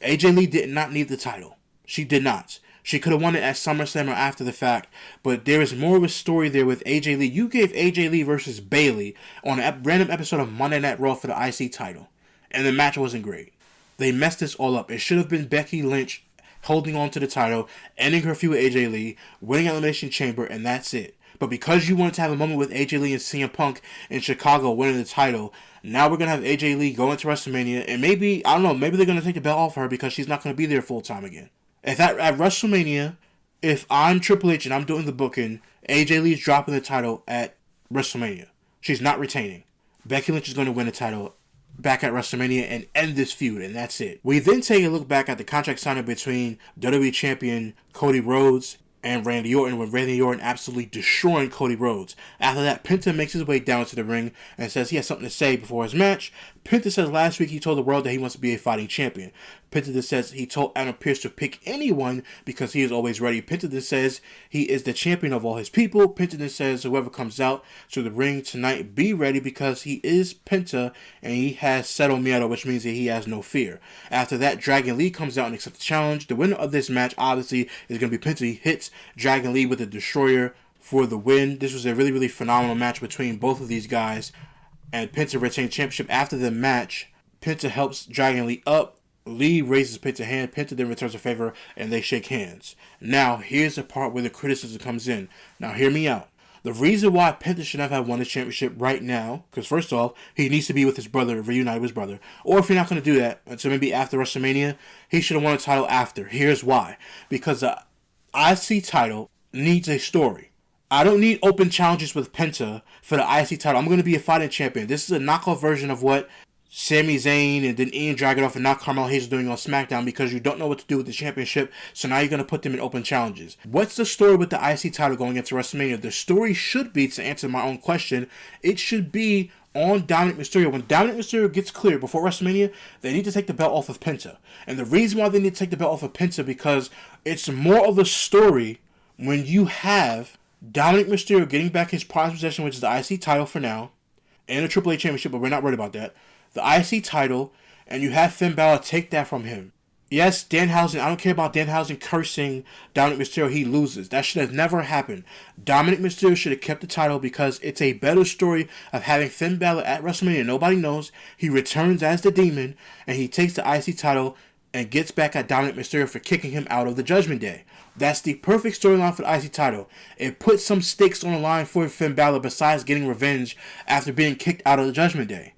[SPEAKER 1] AJ Lee did not need the title. She did not. She could have won it at SummerSlam or after the fact, but there is more of a story there with AJ Lee. You gave AJ Lee versus Bayley on a random episode of Monday Night Raw for the IC title, and the match wasn't great. They messed this all up. It should have been Becky Lynch holding on to the title, ending her feud with AJ Lee, winning Elimination Chamber, and that's it. But because you wanted to have a moment with AJ Lee and CM Punk in Chicago winning the title, now we're going to have AJ Lee go into WrestleMania, and maybe, I don't know, maybe they're going to take the belt off her because she's not going to be there full time again. If at WrestleMania, if I'm Triple H and I'm doing the booking, AJ Lee's dropping the title at WrestleMania. She's not retaining. Becky Lynch is going to win the title back at WrestleMania and end this feud, and that's it. We then take a look back at the contract signing between WWE Champion Cody Rhodes and Randy Orton, with Randy Orton absolutely destroying Cody Rhodes. After that, Penta makes his way down to the ring and says he has something to say before his match. Penta says last week he told the world that he wants to be a fighting champion. Penta then says he told Adam Pearce to pick anyone because he is always ready. Penta then says he is the champion of all his people. Penta then says whoever comes out to the ring tonight, be ready because he is Penta and he has Seto Miedo, which means that he has no fear. After that, Dragon Lee comes out and accepts the challenge. The winner of this match, obviously, is going to be Penta. He hits Dragon Lee with the Destroyer for the win. This was a really, really phenomenal match between both of these guys, and Penta retained championship. After the match, Penta helps Dragon Lee up. Lee raises Penta's hand. Penta then returns a favor, and they shake hands. Now, here's the part where the criticism comes in. Now, hear me out. The reason why Penta should not have won the championship right now, because first off, he needs to be with his brother, reunite with his brother. Or if you're not going to do that, until maybe after WrestleMania, he should have won the title after. Here's why. Because the IC title needs a story. I don't need open challenges with Penta for the IC title. I'm going to be a fighting champion. This is a knockoff version of what Sami Zayn and then Ian Dragunov and now Carmelo Hayes are doing on SmackDown because you don't know what to do with the championship, so now you're going to put them in open challenges. What's the story with the IC title going into WrestleMania? The story should be, to answer my own question, it should be on Dominic Mysterio. When Dominic Mysterio gets cleared before WrestleMania, they need to take the belt off of Penta. And the reason why they need to take the belt off of Penta because it's more of a story when you have Dominic Mysterio getting back his prized possession, which is the IC title for now, and the Triple H Championship, but we're not worried about that. The IC title, and you have Finn Bálor take that from him. Yes, Danhausen, I don't care about Danhausen cursing Dominic Mysterio, he loses. That should have never happened. Dominic Mysterio should have kept the title because it's a better story of having Finn Bálor at WrestleMania. Nobody knows. He returns as the Demon, and he takes the IC title and gets back at Dominic Mysterio for kicking him out of the Judgment Day. That's the perfect storyline for the IC title. It puts some stakes on the line for Finn Bálor besides getting revenge after being kicked out of the Judgment Day.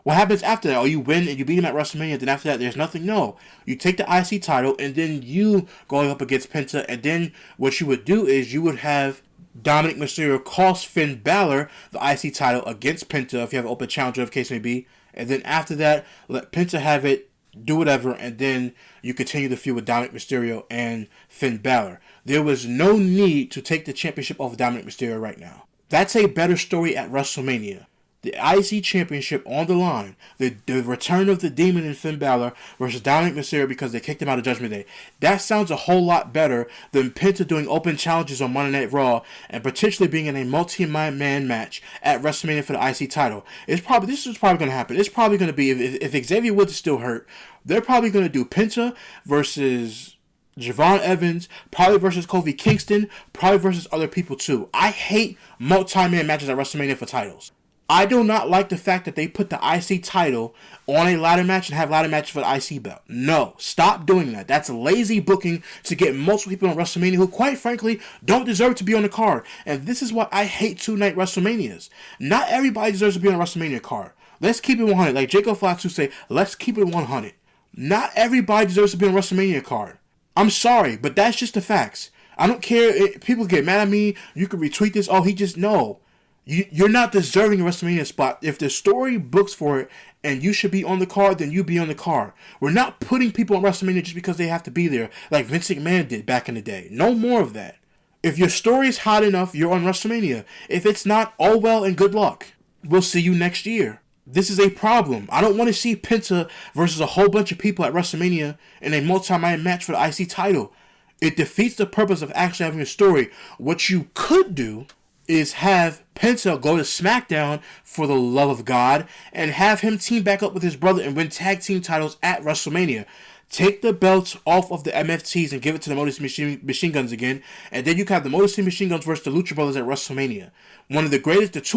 [SPEAKER 1] What happens after that? Oh, you win and you beat him at WrestleMania, then after that there's nothing? No. You take the IC title and then you going up against Penta, and then what you would do is you would have Dominic Mysterio cost Finn Bálor the IC title against Penta if you have an open challenger, if the case may be, and then after that, let Penta have it, do whatever, and then you continue the feud with Dominic Mysterio and Finn Bálor. There was no need to take the championship off of Dominic Mysterio right now. That's a better story at WrestleMania. The IC Championship on the line. The return of the Demon and Finn Bálor versus Dominic Mysterio because they kicked him out of Judgment Day. That sounds a whole lot better than Penta doing open challenges on Monday Night Raw and potentially being in a multi-man match at WrestleMania for the IC title. This is probably going to happen. It's probably going to be, if Xavier Woods is still hurt, they're probably going to do Penta versus Javon Evans, probably versus Kofi Kingston, probably versus other people too. I hate multi-man matches at WrestleMania for titles. I do not like the fact that they put the IC title on a ladder match and have ladder matches for the IC belt. No, stop doing that. That's lazy booking to get multiple people on WrestleMania who, quite frankly, don't deserve to be on the card. And this is why I hate two-night WrestleManias. Not everybody deserves to be on a WrestleMania card. Let's keep it 100. Like Jacob Fox who say, let's keep it 100. Not everybody deserves to be on a WrestleMania card. I'm sorry, but that's just the facts. I don't care. People get mad at me. You can retweet this. Oh, he just, no. You're not deserving a WrestleMania spot. If the story books for it and you should be on the card, then you be on the card. We're not putting people on WrestleMania just because they have to be there like Vince McMahon did back in the day. No more of that. If your story's hot enough, you're on WrestleMania. If it's not, oh well and good luck. We'll see you next year. This is a problem. I don't want to see Penta versus a whole bunch of people at WrestleMania in a multi-man match for the IC title. It defeats the purpose of actually having a story. What you could do is have Penta go to SmackDown for the love of God and have him team back up with his brother and win tag team titles at WrestleMania. Take the belts off of the MFTs and give it to the Motor City Machine Guns again, and then you can have the Motor City Machine Guns versus the Lucha Brothers at WrestleMania. Two of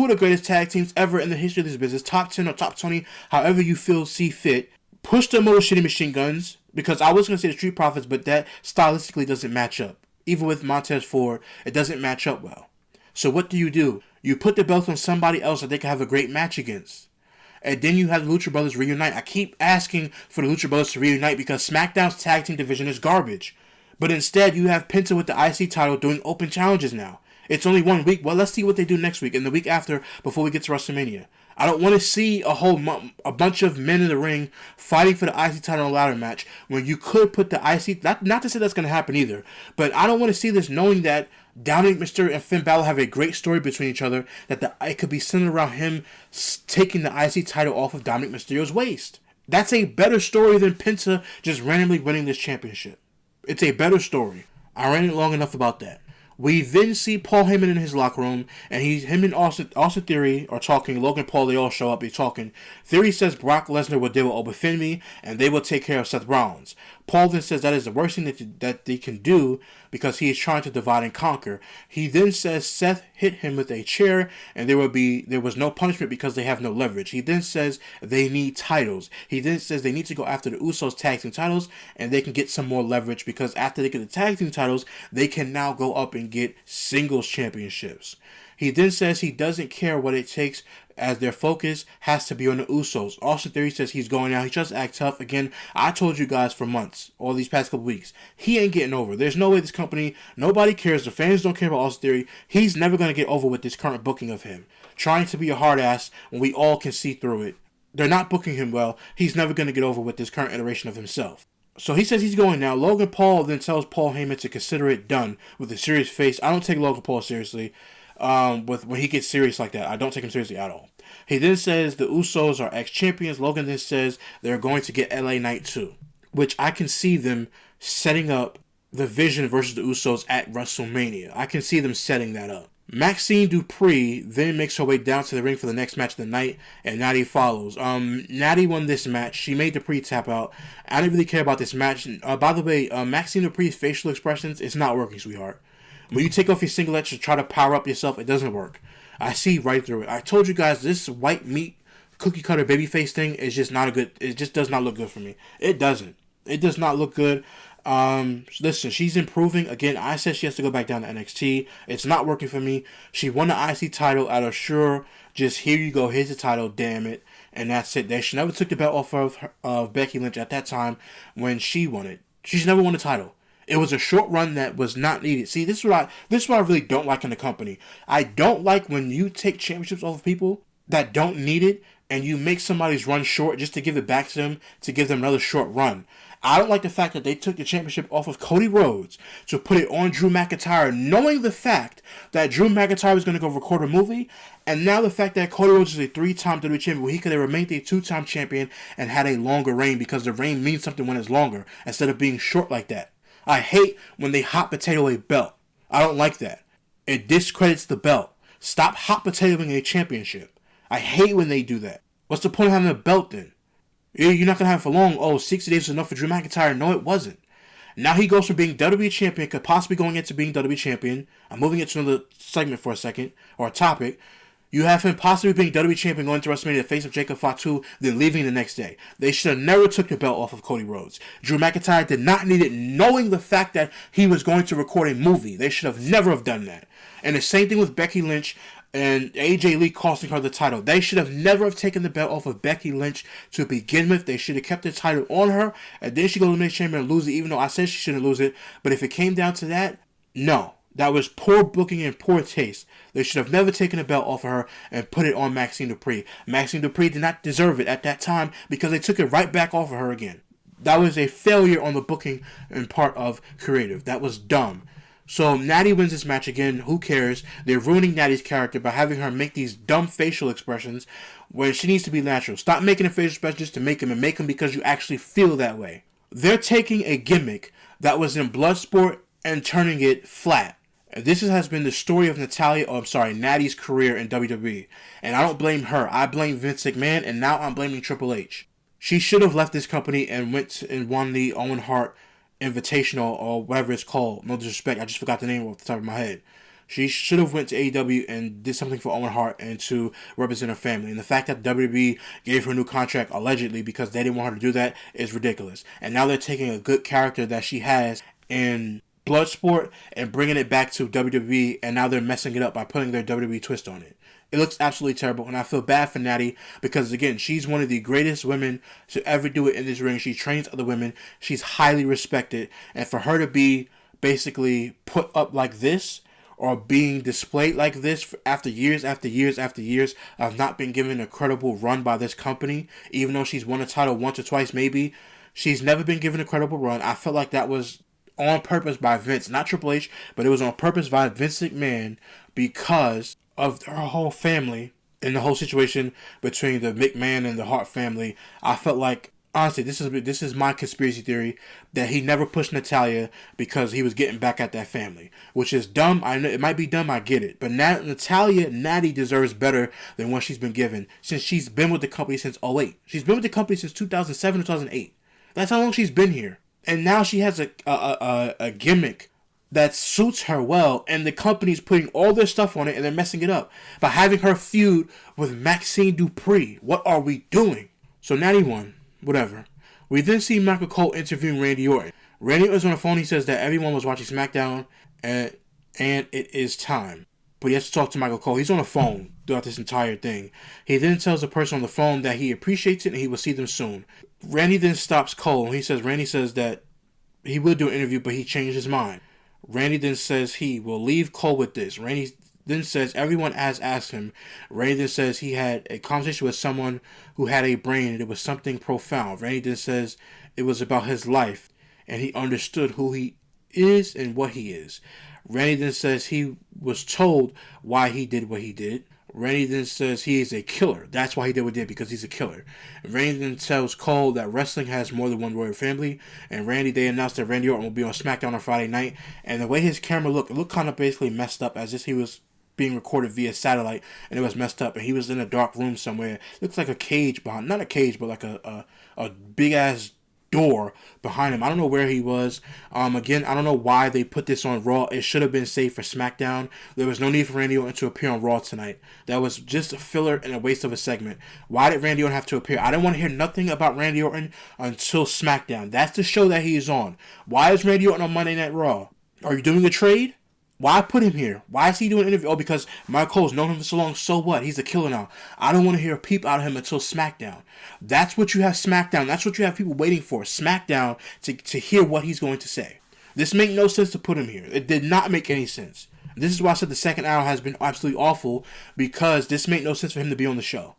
[SPEAKER 1] the greatest tag teams ever in the history of this business, top 10 or top 20, however you see fit. Push the Motor City Machine Guns, because I was going to say the Street Profits, but that stylistically doesn't match up. Even with Montez Ford, it doesn't match up well. So what do? You put the belt on somebody else that they can have a great match against. And then you have the Lucha Brothers reunite. I keep asking for the Lucha Brothers to reunite because SmackDown's tag team division is garbage. But instead, you have Penta with the IC title doing open challenges now. It's only 1 week. Well, let's see what they do next week and the week after before we get to WrestleMania. I don't want to see a bunch of men in the ring fighting for the IC title in a ladder match when you could put the IC... Not to say that's going to happen either, but I don't want to see this knowing that Dominic Mysterio and Finn Bálor have a great story between each other, that it could be centered around him taking the IC title off of Dominic Mysterio's waist. That's a better story than Penta just randomly winning this championship. It's a better story. I ran it long enough about that. We then see Paul Heyman in his locker room, and him and Austin Theory are talking. Logan Paul, they all show up, they're talking. Theory says Brock Lesnar will deal with Femi, and they will take care of Seth Rollins. Paul then says that is the worst thing that they can do because he is trying to divide and conquer. He then says Seth hit him with a chair, and there was no punishment because they have no leverage. He then says they need titles. He then says they need to go after the Usos tag team titles, and they can get some more leverage because after they get the tag team titles, they can now go up and get singles championships. He then says he doesn't care what it takes as their focus has to be on the Usos. Austin Theory says he's going out. He just act tough. Again, I told you guys for months, all these past couple weeks, he ain't getting over. There's no way this company, nobody cares. The fans don't care about Austin Theory. He's never going to get over with this current booking of him. Trying to be a hard ass when we all can see through it. They're not booking him well. He's never going to get over with this current iteration of himself. So he says he's going now. Logan Paul then tells Paul Heyman to consider it done with a serious face. I don't take Logan Paul seriously. When he gets serious like that, I don't take him seriously at all. He then says the Usos are ex-champions. Logan then says they're going to get LA Knight too, which I can see them setting up the Vision versus the Usos at WrestleMania. I can see them setting that up. Maxxine Dupri then makes her way down to the ring for the next match of the night, and Nattie follows. Nattie won this match. She made Dupri tap out. I didn't really care about this match. By the way, Maxxine Dupri's facial expressions, it's not working, sweetheart. When you take off your singlet to try to power up yourself, it doesn't work. I see right through it. I told you guys, this white meat cookie cutter babyface thing is just not a good. It just does not look good for me. It doesn't. It does not look good. Listen, she's improving. Again, I said she has to go back down to NXT. It's not working for me. She won the IC title out of sure. Just here you go. Here's the title. Damn it. And that's it. She never took the belt off of Becky Lynch at that time when she won it. She's never won a title. It was a short run that was not needed. See, this is what I really don't like in the company. I don't like when you take championships off of people that don't need it and you make somebody's run short just to give it back to them, to give them another short run. I don't like the fact that they took the championship off of Cody Rhodes to put it on Drew McIntyre, knowing the fact that Drew McIntyre was going to go record a movie, and now the fact that Cody Rhodes is a 3-time WWE champion, where he could have remained a 2-time champion and had a longer reign, because the reign means something when it's longer, instead of being short like that. I hate when they hot potato a belt. I don't like that. It discredits the belt. Stop hot potatoing a championship. I hate when they do that. What's the point of having a belt then? You're not going to have it for long. 60 days was enough for Drew McIntyre. No, it wasn't. Now he goes from being WWE champion, could possibly going into being WWE champion. I'm moving it to another segment for a second, or a topic. You have him possibly being WWE champion, going to WrestleMania, the face of Jacob Fatu, then leaving the next day. They should have never took the belt off of Cody Rhodes. Drew McIntyre did not need it, knowing the fact that he was going to record a movie. They should have never have done that. And the same thing with Becky Lynch and AJ Lee costing her the title. They should have never have taken the belt off of Becky Lynch to begin with. They should have kept the title on her, and then she goes to the champion and lose it, even though I said she shouldn't lose it. But if it came down to that, no. That was poor booking and poor taste. They should have never taken the belt off of her and put it on Maxxine Dupri. Maxxine Dupri did not deserve it at that time because they took it right back off of her again. That was a failure on the booking and part of creative. That was dumb. So Nattie wins this match again. Who cares? They're ruining Nattie's character by having her make these dumb facial expressions when she needs to be natural. Stop making a facial expression just to make them, and make them because you actually feel that way. They're taking a gimmick that was in Bloodsport and turning it flat. And this has been the story of Nattie's career in WWE. And I don't blame her. I blame Vince McMahon, and now I'm blaming Triple H. She should have left this company and went and won the Owen Hart Invitational, or whatever it's called. No disrespect, I just forgot the name off the top of my head. She should have went to AEW and did something for Owen Hart and to represent her family. And the fact that WWE gave her a new contract allegedly because they didn't want her to do that is ridiculous. And now they're taking a good character that she has in Bloodsport and bringing it back to WWE, and now they're messing it up by putting their WWE twist on it. It looks absolutely terrible, and I feel bad for Nattie because, again, she's one of the greatest women to ever do it in this ring. She trains other women. She's highly respected, and for her to be basically put up like this or being displayed like this after years of not being given a credible run by this company, even though she's won a title once or twice maybe, she's never been given a credible run. I felt like that was on purpose by Vince, not Triple H, but it was on purpose by Vince McMahon because of her whole family and the whole situation between the McMahon and the Hart family. I felt like, honestly, this is my conspiracy theory, that he never pushed Natalya because he was getting back at that family, which is dumb. I know it might be dumb, I get it, but Nattie deserves better than what she's been given since she's been with the company since 2008. She's been with the company since 2007 2008. That's how long she's been here. And now she has a gimmick that suits her well, and the company's putting all their stuff on it, and they're messing it up by having her feud with Maxxine Dupri. What are we doing? So Nattie won. Whatever. We then see Michael Cole interviewing Randy Orton. Randy Orton's on the phone. He says that everyone was watching SmackDown, and it is time. But he has to talk to Michael Cole. He's on the phone throughout this entire thing. He then tells the person on the phone that he appreciates it and he will see them soon. Randy then stops Cole. Randy says that he will do an interview, but he changed his mind. Randy then says he will leave Cole with this. Randy then says everyone has asked him. Randy then says he had a conversation with someone who had a brain and it was something profound. Randy then says it was about his life and he understood who he is and what he is. Randy then says he was told why he did what he did. Randy then says he is a killer. That's why he did what he did, because he's a killer. Randy then tells Cole that wrestling has more than one royal family. And they announced that Randy Orton will be on SmackDown on Friday night. And the way his camera looked, it looked kind of basically messed up, as if he was being recorded via satellite, and it was messed up, and he was in a dark room somewhere. Looks like a cage behind, not a cage, but like a big ass door behind him. I don't know where he was. Again, I don't know why they put this on Raw. It should have been saved for SmackDown. There was no need for Randy Orton to appear on Raw tonight. That was just a filler and a waste of a segment. Why did Randy Orton have to appear? I didn't want to hear nothing about Randy Orton until SmackDown. That's the show that he is on. Why is Randy Orton on Monday Night Raw? Are you doing a trade? Why put him here? Why is he doing an interview? Oh, because Michael Cole's known him for so long. So what? He's a killer now. I don't want to hear a peep out of him until SmackDown. That's what you have SmackDown. That's what you have people waiting for. SmackDown to hear what he's going to say. This made no sense to put him here. It did not make any sense. This is why I said the second hour has been absolutely awful, because this made no sense for him to be on the show.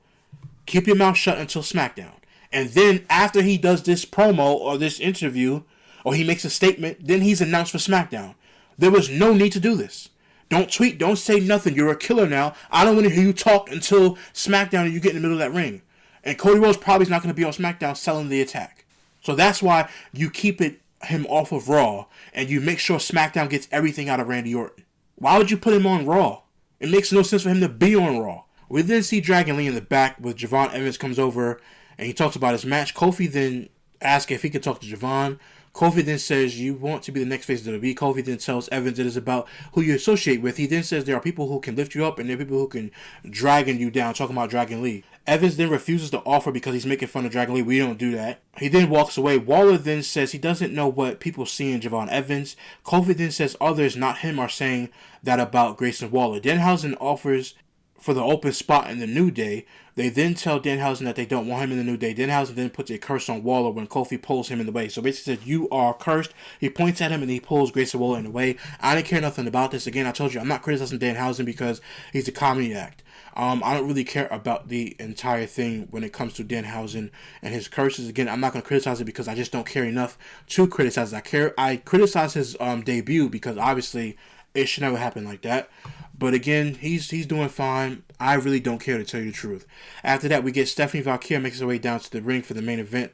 [SPEAKER 1] Keep your mouth shut until SmackDown. And then after he does this promo or this interview, or he makes a statement, then he's announced for SmackDown. There was no need to do this. Don't tweet. Don't say nothing. You're a killer now. I don't want to hear you talk until SmackDown and you get in the middle of that ring. And Cody Rhodes probably is not going to be on SmackDown selling the attack. So that's why you keep him off of Raw and you make sure SmackDown gets everything out of Randy Orton. Why would you put him on Raw? It makes no sense for him to be on Raw. We then see Dragon Lee in the back with Javon Evans comes over and he talks about his match. Kofi then asks if he could talk to Javon. Kofi then says, you want to be the next face of the WWE. Kofi then tells Evans it is about who you associate with. He then says there are people who can lift you up and there are people who can drag you down, talking about Dragon Lee. Evans then refuses to offer because he's making fun of Dragon Lee. We don't do that. He then walks away. Waller then says he doesn't know what people see in Javon Evans. Kofi then says others, not him, are saying that about Grayson Waller. Danhausen offers for the open spot in the New Day. They then tell Danhausen that they don't want him in the New Day. Danhausen then puts a curse on Waller when Kofi pulls him in the way. So basically said, you are cursed. He points at him and he pulls Grayson Waller in the way. I didn't care nothing about this. Again, I told you, I'm not criticizing Danhausen because he's a comedy act. I don't really care about the entire thing when it comes to Danhausen and his curses. Again, I'm not going to criticize it because I just don't care enough to criticize it. I criticize his debut because obviously it should never happen like that. But again, he's doing fine. I really don't care, to tell you the truth. After that, we get Stephanie Vaquer makes her way down to the ring for the main event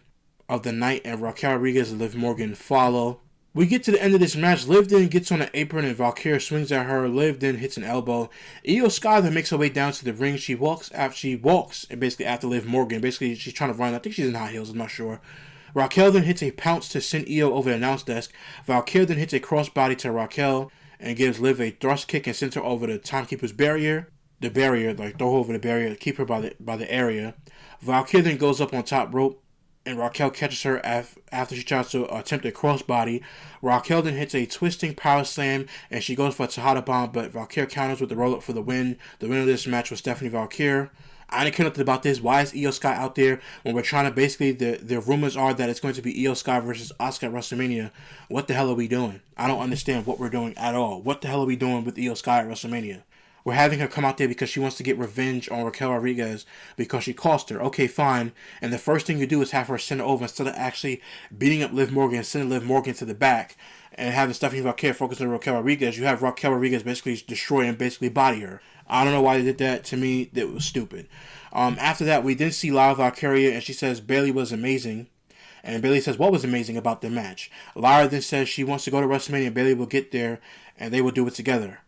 [SPEAKER 1] of the night, and Raquel Rodriguez and Liv Morgan follow. We get to the end of this match. Liv then gets on an apron and Vaquer swings at her. Liv then hits an elbow. Io Sky then makes her way down to the ring. She walks and basically after Liv Morgan. Basically, she's trying to run. I think she's in high heels. I'm not sure. Raquel then hits a pounce to send Io over the announce desk. Vaquer then hits a crossbody to Raquel and gives Liv a thrust kick and sends her over the timekeeper's barrier. The barrier, like throw her over the barrier, keep her by the area. Vaquer then goes up on top rope, and Raquel catches her after she tries to attempt a crossbody. Raquel then hits a twisting power slam, and she goes for a Tejada bomb, but Vaquer counters with the roll-up for the win. The winner of this match was Stephanie Vaquer. I didn't care nothing about this. Why is Io Sky out there when we're trying to basically, the rumors are that it's going to be Io Sky versus Asuka at WrestleMania. What the hell are we doing? I don't understand what we're doing at all. What the hell are we doing with Io Sky at WrestleMania? We're having her come out there because she wants to get revenge on Raquel Rodriguez because she cost her. Okay, fine. And the first thing you do is have her send her over instead of actually beating up Liv Morgan, sending Liv Morgan to the back and having Stephanie Vaquer focus on Raquel Rodriguez. You have Raquel Rodriguez basically destroy and basically body her. I don't know why they did that. To me, that was stupid. After that, we then see Lyra Valkyria, and she says Bayley was amazing. And Bayley says, what was amazing about the match? Lyra then says she wants to go to WrestleMania, and Bayley will get there, and they will do it together.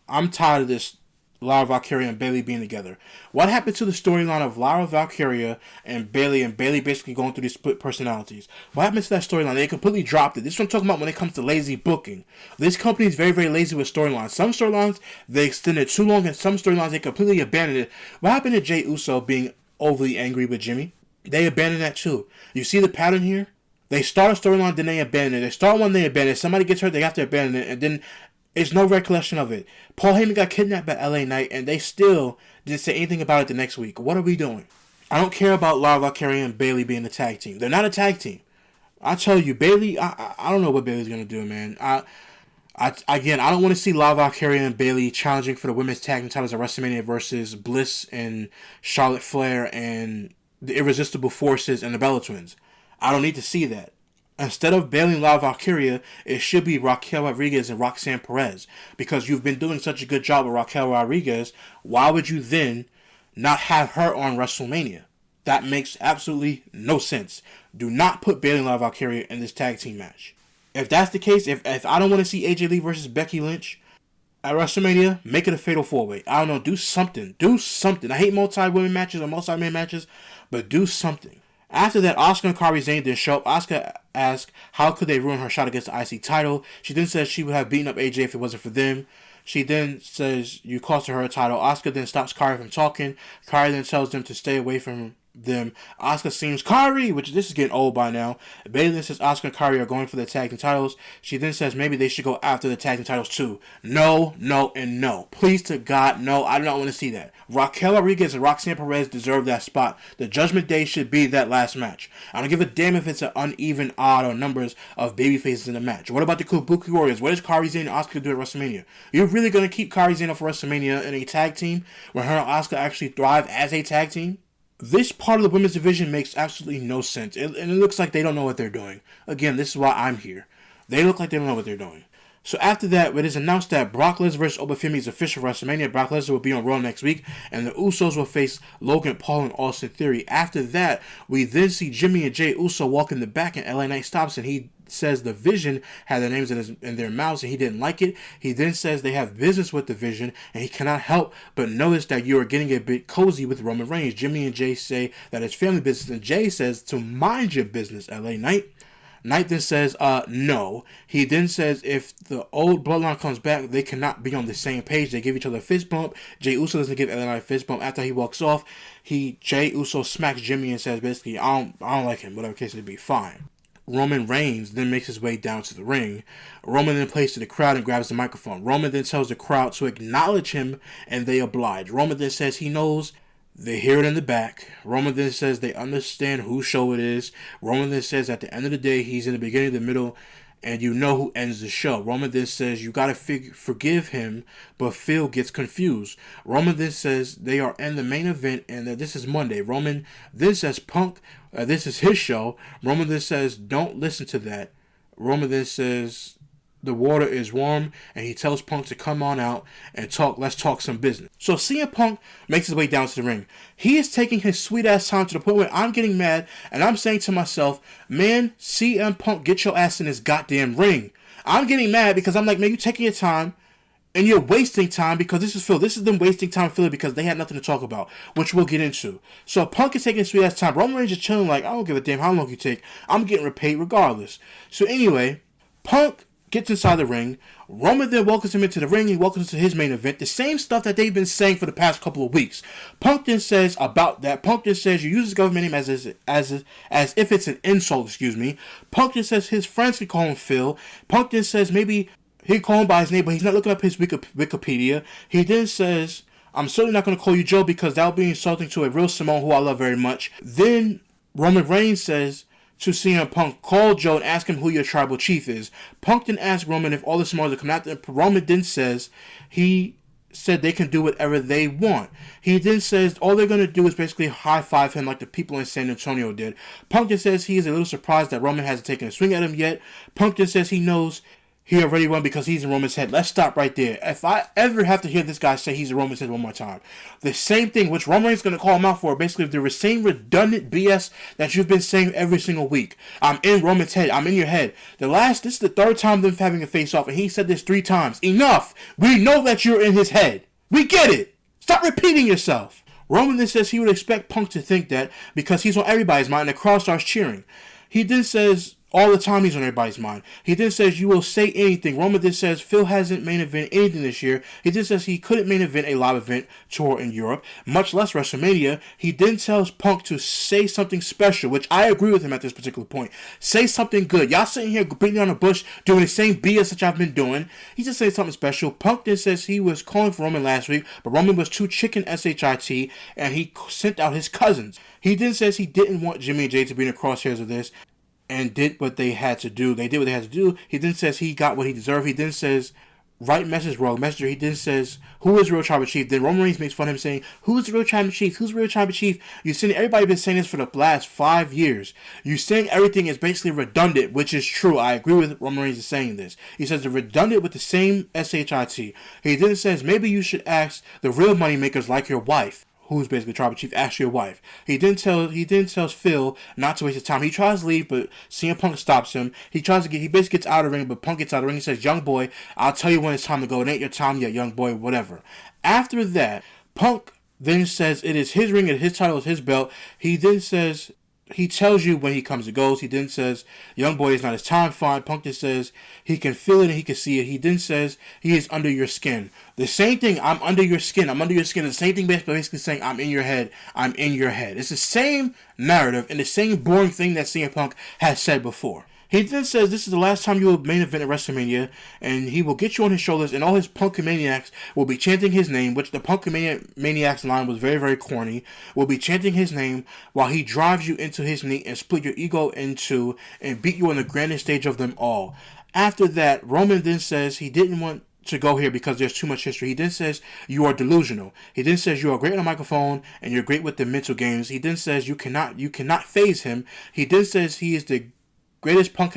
[SPEAKER 1] I'm tired of this Lyra Valkyria and Bayley being together. What happened to the storyline of Lyra Valkyria and Bayley basically going through these split personalities? What happened to that storyline? They completely dropped it. This is what I'm talking about when it comes to lazy booking. This company is very, very lazy with storylines. Some storylines, they extended too long, and some storylines, they completely abandoned it. What happened to Jey Uso being overly angry with Jimmy? They abandoned that too. You see the pattern here? They start a storyline, then they abandon it. They start one, they abandon it. Somebody gets hurt, they have to abandon it, and then it's no recollection of it. Paul Heyman got kidnapped by LA Knight, and they still didn't say anything about it the next week. What are we doing? I don't care about Lyra Valkyria and Bayley being a tag team. They're not a tag team. I tell you, Bayley, I don't know what Bayley's going to do, man. I don't want to see Lyra Valkyria and Bayley challenging for the women's tag team titles at WrestleMania versus Bliss and Charlotte Flair and the Irresistible Forces and the Bella Twins. I don't need to see that. Instead of Bayley and Lyra Valkyria, it should be Raquel Rodriguez and Roxanne Perez. Because you've been doing such a good job with Raquel Rodriguez, why would you then not have her on WrestleMania? That makes absolutely no sense. Do not put Bayley and Lyra Valkyria in this tag team match. If that's the case, if I don't want to see AJ Lee versus Becky Lynch at WrestleMania, make it a fatal 4-way. I don't know, do something. Do something. I hate multi-women matches or multi-man matches, but do something. After that, Asuka and Kairi Sane didn't show up. Asuka asked how could they ruin her shot against the IC title. She then says she would have beaten up AJ if it wasn't for them. She then says you cost her a title. Asuka then stops Kairi from talking. Kairi then tells them to stay away from them. Asuka seems Kairi, which this is getting old by now. Bayley then says Asuka and Kairi are going for the tag team titles. She then says maybe they should go after the tag team titles too. No, no, and no. Please to God, no. I do not want to see that. Raquel Rodriguez and Roxanne Perez deserve that spot. The Judgment Day should be that last match. I don't give a damn if it's an uneven odd or numbers of baby faces in the match. What about the Kabuki Warriors? What is Kairi Sane and Asuka do at WrestleMania? You're really going to keep Kairi Sane up for WrestleMania in a tag team where her and Asuka actually thrive as a tag team? This part of the women's division makes absolutely no sense, and it looks like they don't know what they're doing. Again, this is why I'm here. They look like they don't know what they're doing. So after that, it is announced that Brock Lesnar vs. Femi is official for WrestleMania. Brock Lesnar will be on Raw next week, and the Usos will face Logan Paul and Austin Theory. After that, we then see Jimmy and Jay Uso walk in the back, and LA Knight stops, and he says the Vision had their names in their mouths, and he didn't like it. He then says they have business with the Vision, and he cannot help but notice that you are getting a bit cozy with Roman Reigns. Jimmy and Jay say that it's family business, and Jay says to mind your business, LA Knight. Knight then says, no. He then says if the old bloodline comes back, they cannot be on the same page. They give each other a fist bump. Jay Uso doesn't give LA Knight a fist bump. After he walks off, Jay Uso smacks Jimmy and says basically, I don't like him. Whatever case it be, fine. Roman Reigns then makes his way down to the ring. Roman then plays to the crowd and grabs the microphone. Roman then tells the crowd to acknowledge him, and they oblige. Roman then says he knows. They hear it in the back. Roman then says they understand whose show it is. Roman then says at the end of the day, he's in the beginning, the middle, and you know who ends the show. Roman then says you gotta forgive him, but Phil gets confused. Roman then says they are in the main event and that this is Monday. Roman then says Punk, this is his show. Roman then says don't listen to that. Roman then says the water is warm, and he tells Punk to come on out and talk. Let's talk some business. So CM Punk makes his way down to the ring. He is taking his sweet ass time to the point where I'm getting mad, and I'm saying to myself, man, CM Punk, get your ass in this goddamn ring. I'm getting mad because I'm like, man, you're taking your time, and you're wasting time because this is Phil. This is them wasting time, Philly, because they had nothing to talk about, which we'll get into. So Punk is taking his sweet ass time. Roman Reigns is chilling like, I don't give a damn how long you take. I'm getting repaid regardless. So anyway, Punk gets inside the ring. Roman then welcomes him into the ring. He welcomes him to his main event. The same stuff that they've been saying for the past couple of weeks. Punk then says about that. Punk then says you use his government name as if it's an insult. Excuse me. Punk then says his friends can call him Phil. Punk then says maybe he call him by his name, but he's not looking up his Wikipedia. He then says, I'm certainly not going to call you Joe because that would be insulting to a real Simone who I love very much. Then Roman Reigns says to CM Punk, call Joe and ask him who your tribal chief is. Punk then asks Roman if all the Samoans are coming after him. Roman then says he said they can do whatever they want. He then says all they're going to do is basically high-five him like the people in San Antonio did. Punk then says he is a little surprised that Roman hasn't taken a swing at him yet. Punk then says he knows he already won because he's in Roman's head. Let's stop right there. If I ever have to hear this guy say he's in Roman's head one more time, the same thing, which Roman Reigns is going to call him out for, basically the same redundant BS that you've been saying every single week. I'm in Roman's head. I'm in your head. This is the third time them having a face-off, and he said this 3 times. Enough. We know that you're in his head. We get it. Stop repeating yourself. Roman then says he would expect Punk to think that because he's on everybody's mind, and the crowd starts cheering. He then says all the time he's on everybody's mind. He then says you will say anything. Roman then says Phil hasn't main event anything this year. He then says he couldn't main event a live event tour in Europe, much less WrestleMania. He then tells Punk to say something special, which I agree with him at this particular point. Say something good. Y'all sitting here beating on the bush doing the same BS that y'all been doing. He just said something special. Punk then says he was calling for Roman last week, but Roman was too chicken SHIT, and he sent out his cousins. He then says he didn't want Jimmy and Jay to be in the crosshairs of this, and did what they had to do. They did what they had to do. He then says he got what he deserved. He then says, right message, wrong messenger. He then says, who is the real tribal chief? Then Roman Reigns makes fun of him saying, who's the real tribal chief? Who's the real tribal chief? You're saying, everybody been saying this for the last 5 years. You're saying everything is basically redundant, which is true. I agree with Roman Reigns is saying this. He says they're redundant with the same SHIT. He then says, maybe you should ask the real money makers like your wife. who's basically tribal chief, ask your wife. He then tells Phil not to waste his time. He tries to leave, but CM Punk stops him. He basically gets out of the ring, but Punk gets out of the ring. He says, "Young boy, I'll tell you when it's time to go. It ain't your time yet, young boy," whatever. After that, Punk then says it is his ring, and his title is his belt. He then says, he tells you when he comes and goes. He then says, "Young boy, it's not his time." Fine. Punk then says he can feel it and he can see it. He then says he is under your skin. The same thing, I'm under your skin. I'm under your skin. The same thing basically saying I'm in your head. I'm in your head. It's the same narrative and the same boring thing that CM Punk has said before. He then says this is the last time you will main event at WrestleMania, and he will get you on his shoulders, and all his Punkmaniacs will be chanting his name, which the Punkmaniacs line was very, very corny, will be chanting his name while he drives you into his knee and split your ego in two and beat you on the grandest stage of them all. After that, Roman then says he didn't want to go here because there's too much history. He then says you are delusional. He then says you are great on a microphone and you're great with the mental games. He then says you cannot phase him. He then says he is the greatest Punk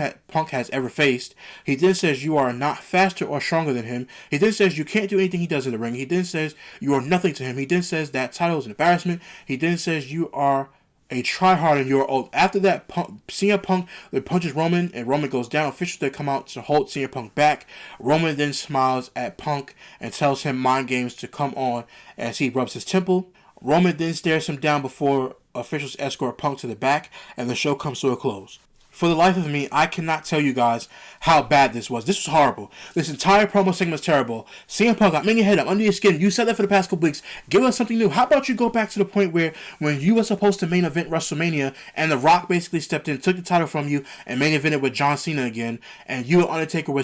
[SPEAKER 1] has ever faced. He then says you are not faster or stronger than him. He then says you can't do anything he does in the ring. He then says you are nothing to him. He then says that title is an embarrassment. He then says you are a tryhard and you are old. After that, CM Punk punches Roman and Roman goes down. Officials that come out to hold CM Punk back. Roman then smiles at Punk and tells him mind games to come on as he rubs his temple. Roman then stares him down before officials escort Punk to the back and the show comes to a close. For the life of me, I cannot tell you guys how bad this was. This was horrible. This entire promo segment was terrible. CM Punk, I'm in your head. I'm under your skin. You said that for the past couple weeks. Give us something new. How about you go back to the point where when you were supposed to main event WrestleMania and The Rock basically stepped in, took the title from you, and main evented with John Cena again, and you and Undertaker were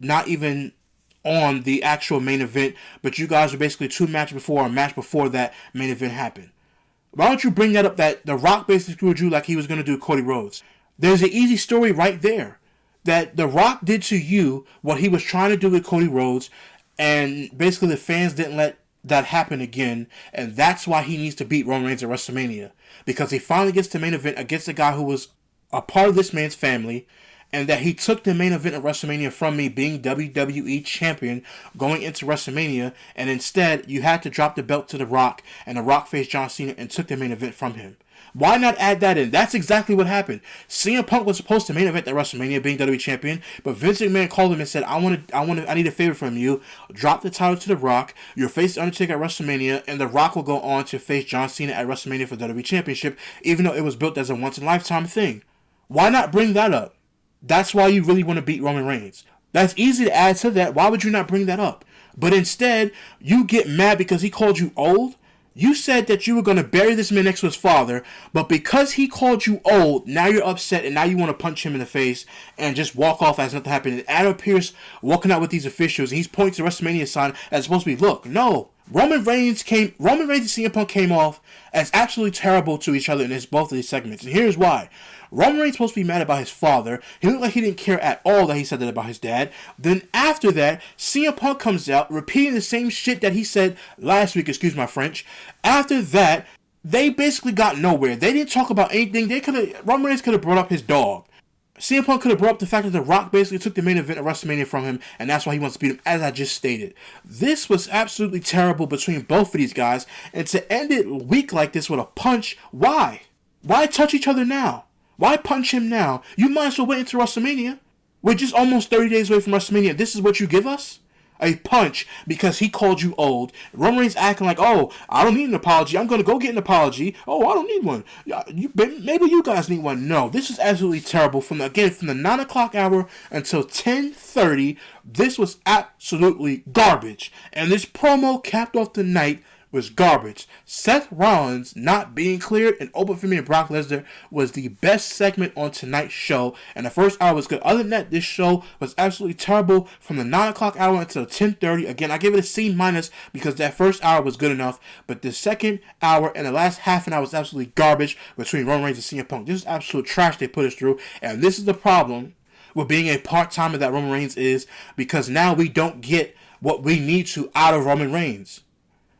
[SPEAKER 1] not even on the actual main event, but you guys were basically two matches before, a match before that main event happened. Why don't you bring that up that The Rock basically screwed you like he was going to do Cody Rhodes? There's an easy story right there. That The Rock did to you what he was trying to do with Cody Rhodes, and basically the fans didn't let that happen again, and that's why he needs to beat Roman Reigns at WrestleMania. Because he finally gets to main event against a guy who was a part of this man's family, and that he took the main event of WrestleMania from me being WWE Champion going into WrestleMania, and instead you had to drop the belt to The Rock, and The Rock faced John Cena and took the main event from him. Why not add that in? That's exactly what happened. CM Punk was supposed to main event at WrestleMania, being WWE Champion, but Vince McMahon called him and said, I need a favor from you. Drop the title to The Rock. You'll face Undertaker at WrestleMania, and The Rock will go on to face John Cena at WrestleMania for the WWE Championship, even though it was built as a once-in-a-lifetime thing. Why not bring that up? That's why you really want to beat Roman Reigns. That's easy to add to that. Why would you not bring that up? But instead, you get mad because he called you old. You said that you were going to bury this man next to his father, but because he called you old, now you're upset and now you want to punch him in the face and just walk off as nothing happened. And Adam Pearce walking out with these officials, and he's pointing to the WrestleMania sign as supposed to be, look, no. Roman Reigns and CM Punk came off as absolutely terrible to each other in both of these segments. And here's why. Roman Reigns supposed to be mad about his father. He looked like he didn't care at all that he said that about his dad. Then after that, CM Punk comes out repeating the same shit that he said last week, excuse my French. After that, they basically got nowhere. They didn't talk about anything. Roman Reigns could have brought up his dog. CM Punk could have brought up the fact that The Rock basically took the main event of WrestleMania from him, and that's why he wants to beat him, as I just stated. This was absolutely terrible between both of these guys, and to end it weak like this with a punch, why? Why touch each other now? Why punch him now? You might as well wait until WrestleMania. We're just almost 30 days away from WrestleMania. This is what you give us? A punch because he called you old. Roman Reigns acting like, oh, I don't need an apology. I'm going to go get an apology. Oh, I don't need one. Maybe you guys need one. No, this is absolutely terrible. From the 9 o'clock hour until 10:30, this was absolutely garbage. And this promo capped off the night was garbage. Seth Rollins not being cleared and open for me and Brock Lesnar was the best segment on tonight's show, and the first hour was good. Other than that, this show was absolutely terrible from the 9 o'clock hour until 10:30. Again, I give it a C- because that first hour was good enough, but the second hour and the last half an hour was absolutely garbage between Roman Reigns and CM Punk. This is absolute trash they put us through, and this is the problem with being a part-timer that Roman Reigns is, because now we don't get what we need to out of Roman Reigns.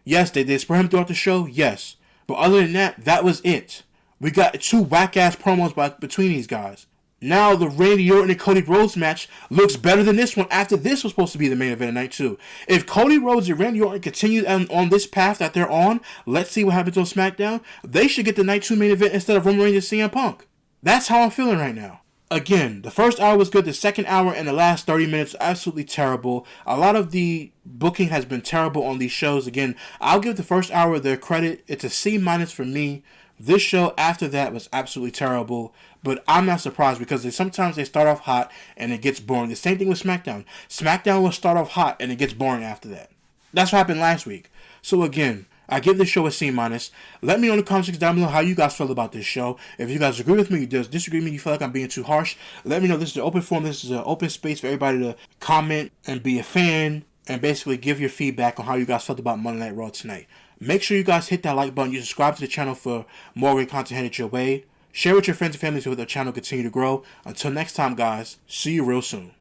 [SPEAKER 1] Yes, they did spur him throughout the show, yes. But other than that, that was it. We got two whack-ass promos between these guys. Now the Randy Orton and Cody Rhodes match looks better than this one after this was supposed to be the main event of night 2. If Cody Rhodes and Randy Orton continue on this path that they're on, let's see what happens on SmackDown. They should get the night 2 main event instead of Roman Reigns and CM Punk. That's how I'm feeling right now. Again, the first hour was good. The second hour and the last 30 minutes, absolutely terrible. A lot of the booking has been terrible on these shows. Again, I'll give the first hour their credit. It's a C- for me. This show after that was absolutely terrible, but I'm not surprised because sometimes they start off hot and it gets boring. The same thing with SmackDown. SmackDown will start off hot and it gets boring after that. That's what happened last week. So again, I give this show a C-. Let me know in the comment section down below how you guys feel about this show. If you guys agree with me, you disagree with me, you feel like I'm being too harsh, let me know. This is an open forum. This is an open space for everybody to comment and be a fan and basically give your feedback on how you guys felt about Monday Night Raw tonight. Make sure you guys hit that like button. You subscribe to the channel for more great content headed your way. Share with your friends and family so the channel continue to grow. Until next time, guys, see you real soon.